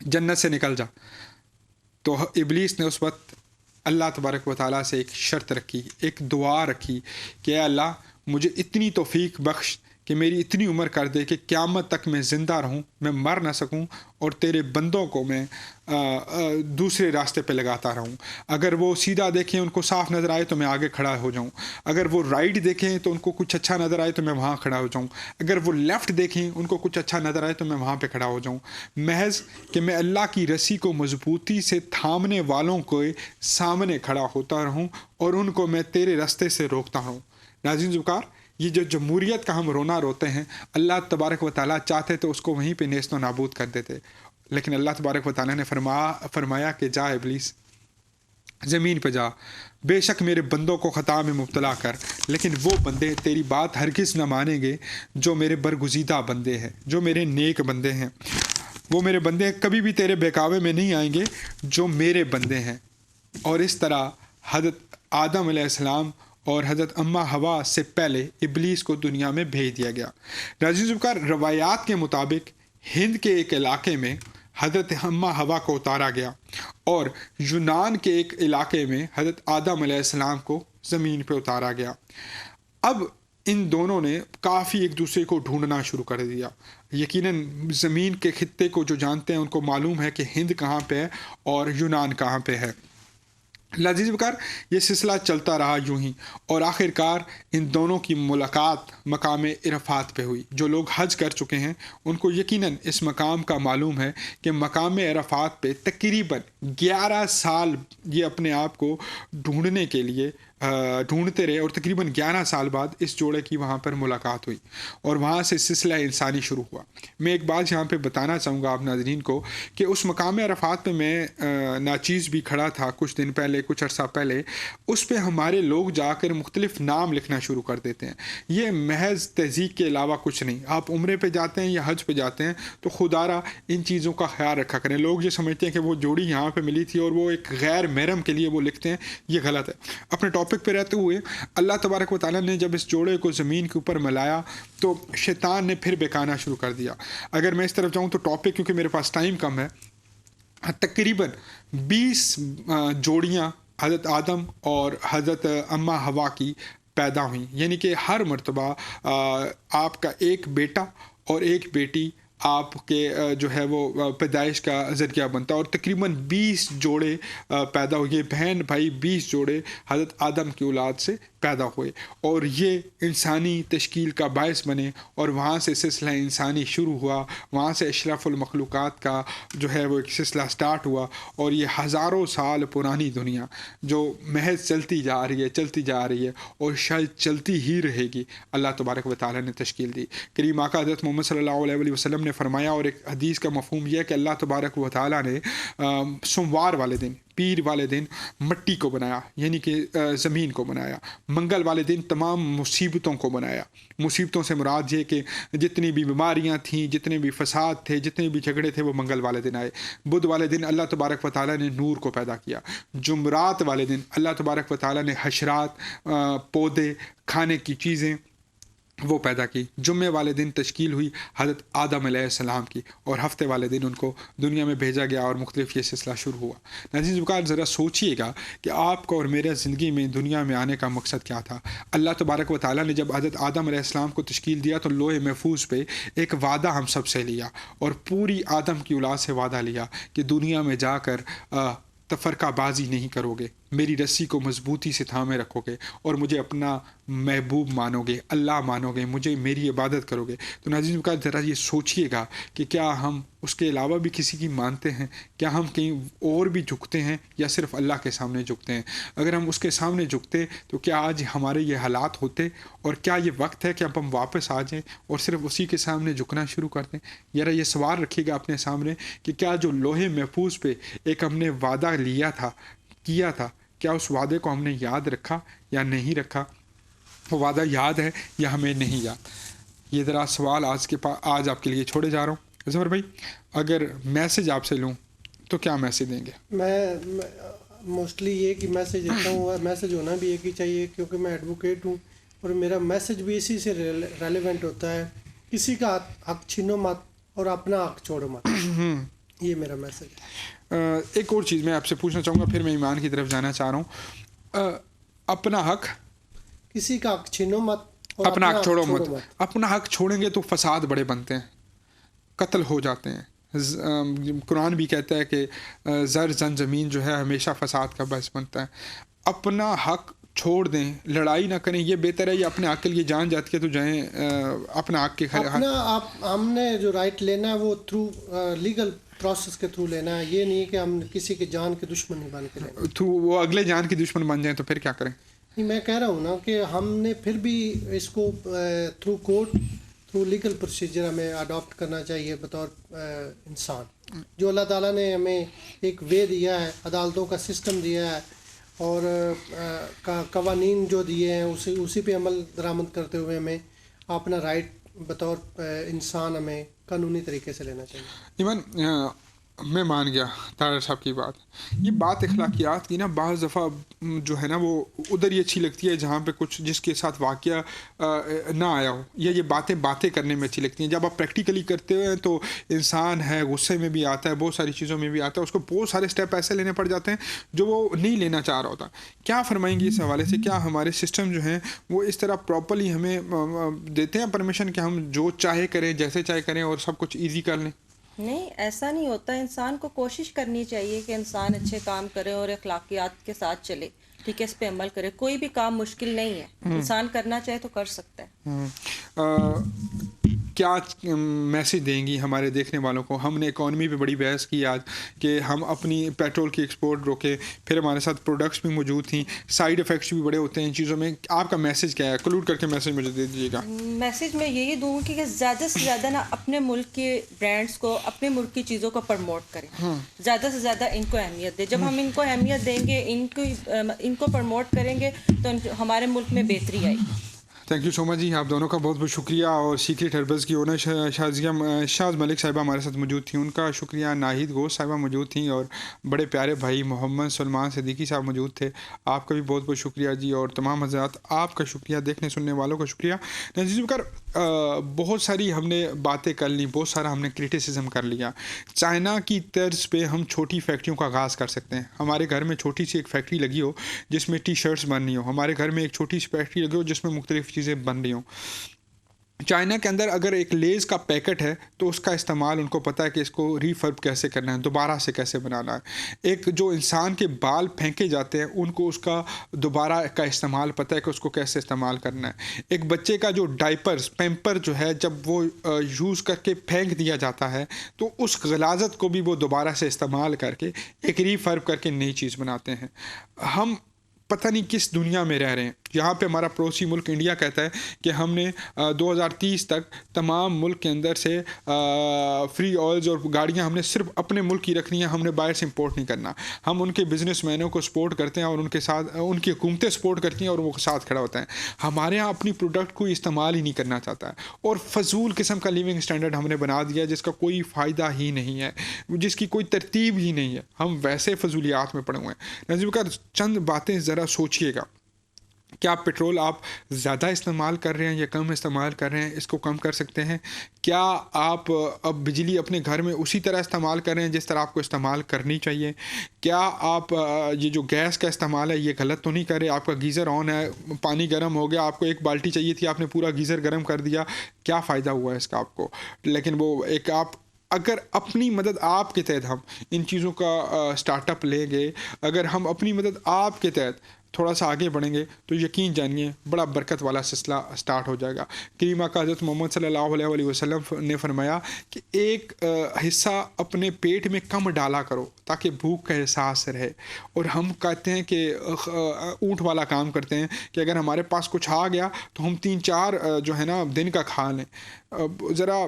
جنت سے نکل جا۔ تو ابلیس نے اس وقت اللہ تبارک و تعالیٰ سے ایک شرط رکھی، ایک دعا رکھی کہ اے اللہ مجھے اتنی توفیق بخش کہ میری اتنی عمر کر دے کہ قیامت تک میں زندہ رہوں، میں مر نہ سکوں، اور تیرے بندوں کو میں دوسرے راستے پہ لگاتا رہوں۔ اگر وہ سیدھا دیکھیں ان کو صاف نظر آئے تو میں آگے کھڑا ہو جاؤں، اگر وہ رائٹ دیکھیں تو ان کو کچھ اچھا نظر آئے تو میں وہاں کھڑا ہو جاؤں، اگر وہ لیفٹ دیکھیں ان کو کچھ اچھا نظر آئے تو میں وہاں پہ کھڑا ہو جاؤں، محض کہ میں اللہ کی رسی کو مضبوطی سے تھامنے والوں کو سامنے کھڑا ہوتا رہوں اور ان کو میں تیرے راستے سے روکتا رہوں۔ ناظرین ذوقار، یہ جو جمہوریت کا ہم رونا روتے ہیں، اللہ تبارک و تعالیٰ چاہتے تو اس کو وہیں پہ نیست و نابود کر دیتے، لیکن اللہ تبارک و تعالیٰ نے فرمایا کہ جا ابلیس زمین پہ جا، بے شک میرے بندوں کو خطا میں مبتلا کر، لیکن وہ بندے تیری بات ہرگز نہ مانیں گے جو میرے برگزیدہ بندے ہیں، جو میرے نیک بندے ہیں۔ وہ میرے بندے کبھی بھی تیرے بہکاوے میں نہیں آئیں گے جو میرے بندے ہیں۔ اور اس طرح حضرت آدم علیہ السلام اور حضرت اماں ہوا سے پہلے ابلیس کو دنیا میں بھیج دیا گیا۔ ناظرین ذوقار، روایات کے مطابق ہند کے ایک علاقے میں حضرت اماں ہوا کو اتارا گیا اور یونان کے ایک علاقے میں حضرت آدم علیہ السلام کو زمین پہ اتارا گیا۔ اب ان دونوں نے کافی ایک دوسرے کو ڈھونڈنا شروع کر دیا۔ یقیناً زمین کے خطے کو جو جانتے ہیں ان کو معلوم ہے کہ ہند کہاں پہ ہے اور یونان کہاں پہ ہے۔ لذیذ بکار یہ سلسلہ چلتا رہا یوں ہی، اور آخر کار ان دونوں کی ملاقات مقام عرفات پہ ہوئی۔ جو لوگ حج کر چکے ہیں ان کو یقیناً اس مقام کا معلوم ہے کہ مقام عرفات پہ تقریباً 11 سال یہ اپنے آپ کو ڈھونڈنے کے لیے ڈھونڈتے رہے، اور تقریباً 11 سال بعد اس جوڑے کی وہاں پر ملاقات ہوئی اور وہاں سے سلسلہ انسانی شروع ہوا۔ میں ایک بات یہاں پہ بتانا چاہوں گا آپ ناظرین کو کہ اس مقام عرفات پہ میں ناچیز بھی کھڑا تھا کچھ دن پہلے، کچھ عرصہ پہلے۔ اس پہ ہمارے لوگ جا کر مختلف نام لکھنا شروع کر دیتے ہیں۔ یہ محض تہذیب کے علاوہ کچھ نہیں۔ آپ عمرے پہ جاتے ہیں یا حج پہ جاتے ہیں تو خدا را ان چیزوں کا خیال رکھا کریں۔ لوگ یہ سمجھتے ہیں کہ وہ جوڑی یہاں پہ ملی تھی اور وہ ایک غیر محرم کے لیے وہ لکھتے ہیں، یہ غلط ہے۔ اپنے ٹاپک پہ رہتے ہوئے اللہ تبارک و تعالیٰ نے جب اس جوڑے کو زمین کے اوپر ملایا تو شیطان نے پھر بہکانا شروع کر دیا۔ اگر میں اس طرف جاؤں تو ٹاپک، کیونکہ میرے پاس ٹائم کم ہے، تقریباً 20 جوڑیاں حضرت آدم اور حضرت اماں ہوا کی پیدا ہوئیں، یعنی کہ ہر مرتبہ آپ کا ایک بیٹا اور ایک بیٹی آپ کے جو ہے وہ پیدائش کا ذریعہ بنتا ہے، اور تقریباً 20 جوڑے پیدا ہوئے، بہن بھائی 20 جوڑے حضرت آدم کی اولاد سے پیدا ہوئے، اور یہ انسانی تشکیل کا باعث بنے، اور وہاں سے سلسلہ انسانی شروع ہوا۔ وہاں سے اشرف المخلوقات کا جو ہے وہ ایک سلسلہ سٹارٹ ہوا، اور یہ ہزاروں سال پرانی دنیا جو محض چلتی جا رہی ہے، چلتی جا رہی ہے، اور شاید چلتی ہی رہے گی، اللہ تبارک و تعالیٰ نے تشکیل دی۔ کریم آقا حضرت محمد صلی اللہ علیہ وسلم نے فرمایا، اور ایک حدیث کا مفہوم یہ ہے کہ اللہ تبارک و تعالیٰ نے سوموار والے دن، پیر والے دن مٹی کو بنایا، یعنی کہ زمین کو بنایا۔ منگل والے دن تمام مصیبتوں کو بنایا۔ مصیبتوں سے مراد یہ کہ جتنی بھی بیماریاں تھیں، جتنے بھی فساد تھے، جتنے بھی جھگڑے تھے، وہ منگل والے دن آئے۔ بدھ والے دن اللہ تبارک و تعالیٰ نے نور کو پیدا کیا۔ جمعرات والے دن اللہ تبارک و تعالیٰ نے حشرات، پودے، کھانے کی چیزیں وہ پیدا کی۔ جمعے والے دن تشکیل ہوئی حضرت آدم علیہ السلام کی، اور ہفتے والے دن ان کو دنیا میں بھیجا گیا اور مختلف یہ سلسلہ شروع ہوا۔ ناظرین ذوقار، ذرا سوچئے گا کہ آپ کو اور میرے زندگی میں دنیا میں آنے کا مقصد کیا تھا۔ اللہ تبارک و تعالیٰ نے جب حضرت آدم علیہ السلام کو تشکیل دیا تو لوح محفوظ پہ ایک وعدہ ہم سب سے لیا، اور پوری آدم کی اولاد سے وعدہ لیا کہ دنیا میں جا کر تفرقہ بازی نہیں کرو گے، میری رسی کو مضبوطی سے تھامے رکھو گے، اور مجھے اپنا محبوب مانو گے، اللہ مانو گے، مجھے میری عبادت کرو گے۔ تو ناظرین کا ذرا یہ سوچئے گا کہ کیا ہم اس کے علاوہ بھی کسی کی مانتے ہیں؟ کیا ہم کہیں اور بھی جھکتے ہیں یا صرف اللہ کے سامنے جھکتے ہیں؟ اگر ہم اس کے سامنے جھکتے تو کیا آج ہمارے یہ حالات ہوتے؟ اور کیا یہ وقت ہے کہ اب ہم واپس آ جائیں اور صرف اسی کے سامنے جھکنا شروع کر دیں؟ ذرا یہ سوال رکھیے گا اپنے سامنے کہ کیا جو لوح محفوظ پہ ایک ہم نے وعدہ لیا تھا، کیا تھا، کیا اس وعدے کو ہم نے یاد رکھا یا نہیں رکھا؟ وہ وعدہ یاد ہے یا ہمیں نہیں یاد؟ یہ ذرا سوال آج آپ کے لیے چھوڑے جا رہا ہوں. ظفر بھائی اگر میسج آپ سے لوں تو کیا میسج دیں گے؟ میں موسٹلی یہ کہ میسیج دیتا ہوں، میسیج ہونا بھی ایک ہی چاہیے کیونکہ میں ایڈوکیٹ ہوں اور میرا میسیج بھی اسی سے ریلیونٹ ہوتا ہے. کسی کا حق چھینو مت اور اپنا حق چھوڑو مت، یہ میرا میسیج ہے. ایک اور چیز میں آپ سے پوچھنا چاہوں گا، پھر میں ایمان کی طرف جانا چاہ رہا ہوں. اپنا حق، کسی کا حق چھینو مت اور اپنا حق چھوڑو مت. اپنا حق چھوڑیں گے تو فساد بڑے بنتے ہیں، قتل ہو جاتے ہیں. قرآن بھی کہتا ہے کہ زر زن زمین جو ہے ہمیشہ فساد کا باعث بنتا ہے. اپنا حق چھوڑ دیں، لڑائی نہ کریں، یہ بہتر ہے. یہ اپنے حق کے لیے جان جاتی ہے تو جائیں اپنا حق کے ہم نے جو رائٹ لینا ہے وہ تھرو لیگل پروسیس کے تھرو لینا ہے. یہ نہیں کہ ہم کسی کے جان کے دشمن نہیں بن کے لینا. تو وہ اگلے جان کے دشمن بن جائیں تو پھر کیا کریں؟ میں کہہ رہا ہوں نا کہ ہم نے پھر بھی اس کو through court, through legal procedure ہمیں اڈاپٹ کرنا چاہیے بطور انسان. جو اللہ تعالیٰ نے ہمیں ایک وے دیا ہے، عدالتوں کا سسٹم دیا ہے اور قوانین جو دیے ہیں اسی پہ عمل درآمد کرتے ہوئے ہمیں اپنا رائٹ بطور انسان ہمیں قانونی طریقے سے لینا چاہیے. ایمان میں مان گیا طاہر صاحب کی بات. یہ بات اخلاقیات کی نا بعض دفعہ جو ہے نا وہ ادھر ہی اچھی لگتی ہے جہاں پہ کچھ جس کے ساتھ واقعہ نہ آیا ہو، یا یہ باتیں کرنے میں اچھی لگتی ہیں. جب آپ پریکٹیکلی کرتے ہوئے تو انسان ہے غصے میں بھی آتا ہے، بہت ساری چیزوں میں بھی آتا ہے، اس کو بہت سارے اسٹیپ ایسے لینے پڑ جاتے ہیں جو وہ نہیں لینا چاہ رہا ہوتا. کیا فرمائیں گے اس حوالے سے؟ کیا ہمارے سسٹم جو ہیں وہ اس طرح پراپرلی ہمیں دیتے ہیں پرمیشن کہ ہم جو چاہے کریں، جیسے چاہے کریں اور سب کچھ ایزی کر لیں؟ نہیں، ایسا نہیں ہوتا. انسان کو کوشش کرنی چاہیے کہ انسان اچھے کام کرے اور اخلاقیات کے ساتھ چلے، ٹھیک ہے، اس پہ عمل کرے. کوئی بھی کام مشکل نہیں ہے، انسان کرنا چاہے تو کر سکتا ہے. کیا میسج دیں گی ہمارے دیکھنے والوں کو؟ ہم نے اکانومی پہ بڑی بحث کی آج کہ ہم اپنی پیٹرول کی ایکسپورٹ روکے، پھر ہمارے ساتھ پروڈکٹس بھی موجود تھیں، سائیڈ افیکٹس بھی بڑے ہوتے ہیں ان چیزوں میں. آپ کا میسج کیا ہے؟ کلوڈ کر کے میسج مجھے دے دیجیے گا. میسج میں یہی دوں گی کہ زیادہ سے زیادہ نا اپنے ملک کے برانڈس کو، اپنے ملک کی چیزوں کو پروموٹ کریں، زیادہ سے زیادہ ان کو اہمیت دیں. جب ہم ان کو اہمیت دیں گے، ان کو پروموٹ کریں گے تو ہمارے ملک میں بہتری آئے گی. تھینک یو سو مچ جی، آپ دونوں کا بہت بہت شکریہ. اور سیکرٹ ہربلز کی اونر شاز ملک صاحبہ ہمارے ساتھ موجود تھیں، ان کا شکریہ. ناہید گوشت صاحبہ موجود تھیں اور بڑے پیارے بھائی محمد سلمان صدیقی صاحب موجود تھے. آپ کا بھی بہت بہت شکریہ جی. اور تمام حضرات آپ کا شکریہ، دیکھنے سننے والوں کا شکریہ. نظیر کر بہت ساری ہم نے باتیں کر لیں، بہت سارا ہم نے کرٹیسزم کر لیا. چائنا کی طرز پہ ہم چھوٹی فیکٹریوں کا آغاز کر سکتے ہیں. ہمارے گھر میں چھوٹی سی ایک فیکٹری لگی ہو جس میں ٹی شرٹس بن رہی ہوں، ہمارے گھر میں ایک چھوٹی سی فیکٹری لگی ہو جس میں مختلف چیزیں بن رہی ہوں. چائنا کے اندر اگر ایک لیز کا پیکٹ ہے تو اس کا استعمال ان کو پتہ ہے کہ اس کو ریفرب کیسے کرنا ہے، دوبارہ سے کیسے بنانا ہے. ایک جو انسان کے بال پھینکے جاتے ہیں ان کو اس کا دوبارہ کا استعمال پتہ ہے کہ اس کو کیسے استعمال کرنا ہے. ایک بچے کا جو پیمپر جو ہے جب وہ یوز کر کے پھینک دیا جاتا ہے تو اس غلاظت کو بھی وہ دوبارہ سے استعمال کر کے ایک ریفرب کر کے نئی چیز بناتے ہیں. ہم پتہ نہیں کس دنیا میں رہ رہے ہیں. یہاں پہ ہمارا پڑوسی ملک انڈیا کہتا ہے کہ ہم نے 2030 تک تمام ملک کے اندر سے فری آئلز اور گاڑیاں ہم نے صرف اپنے ملک کی رکھنی ہیں، ہم نے باہر سے امپورٹ نہیں کرنا. ہم ان کے بزنس مینوں کو سپورٹ کرتے ہیں اور ان کے ساتھ ان کی حکومتیں سپورٹ کرتی ہیں اور وہ ساتھ کھڑا ہوتا ہے. ہمارے یہاں اپنی پروڈکٹ کو استعمال ہی نہیں کرنا چاہتا ہے اور فضول قسم کا لیونگ اسٹینڈرڈ ہم نے بنا دیا جس کا کوئی فائدہ ہی نہیں ہے، جس کی کوئی ترتیب ہی نہیں ہے. ہم ویسے فضولیات میں پڑے ہوئے ہیں. نظیر کا چند باتیں ذرا سوچئے گا. کیا پیٹرول آپ زیادہ استعمال کر رہے ہیں یا کم استعمال کر رہے ہیں؟ اس کو کم کر سکتے ہیں. کیا آپ اب بجلی اپنے گھر میں اسی طرح استعمال کر رہے ہیں جس طرح آپ کو استعمال کرنی چاہیے؟ کیا آپ یہ جو گیس کا استعمال ہے یہ غلط تو نہیں کر رہے؟ آپ کا گیزر آن ہے، پانی گرم ہو گیا، آپ کو ایک بالٹی چاہیے تھی، آپ نے پورا گیزر گرم کر دیا، کیا فائدہ ہوا ہے اس کا آپ کو؟ لیکن وہ ایک آپ اگر اپنی مدد آپ کے تحت ہم ان چیزوں کا سٹارٹ اپ لیں گے، اگر ہم اپنی مدد آپ کے تحت تھوڑا سا آگے بڑھیں گے تو یقین جانیے بڑا برکت والا سلسلہ سٹارٹ ہو جائے گا. کریم آقا حضرت محمد صلی اللہ علیہ وسلم نے فرمایا کہ ایک حصہ اپنے پیٹ میں کم ڈالا کرو تاکہ بھوک کا احساس رہے. اور ہم کہتے ہیں کہ اونٹ والا کام کرتے ہیں کہ اگر ہمارے پاس کچھ آ گیا تو ہم 3-4 جو ہے نا دن کا کھا لیں. ذرا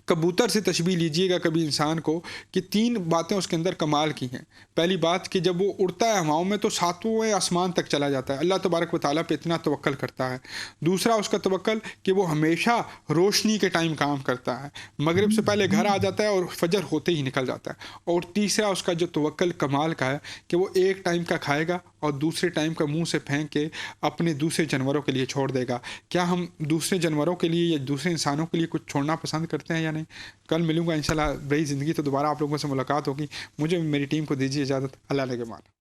کبوتر سے تشبیہ لیجئے گا کبھی انسان کو کہ 3 باتیں اس کے اندر کمال کی ہیں. پہلی بات کہ جب وہ اڑتا ہے ہواؤں میں تو 7ویں آسمان تک چلا جاتا ہے. اللہ تبارک و تعالیٰ پہ اتنا توکل کرتا ہے. دوسرا اس کا توکل کہ وہ ہمیشہ روشنی کے ٹائم کام کرتا ہے, مغرب سے پہلے گھر آ جاتا ہے اور فجر ہوتے ہی نکل جاتا ہے. اور تیسرا اس کا جو توکل کمال کا ہے کہ وہ ایک ٹائم کا کھائے گا اور دوسرے ٹائم کا منہ سے پھینک کے اپنے دوسرے جانوروں کے لیے چھوڑ دے گا. کیا ہم دوسرے جانوروں کے لیے یا دوسرے انسانوں کے لیے کچھ چھوڑنا پسند کرتے ہیں یا نہیں؟ کل ملوں گا انشاءاللہ. رہی زندگی تو دوبارہ آپ لوگوں سے ملاقات ہوگی. مجھے میری ٹیم کو دیجیے اجازت. اللہ نگہبان.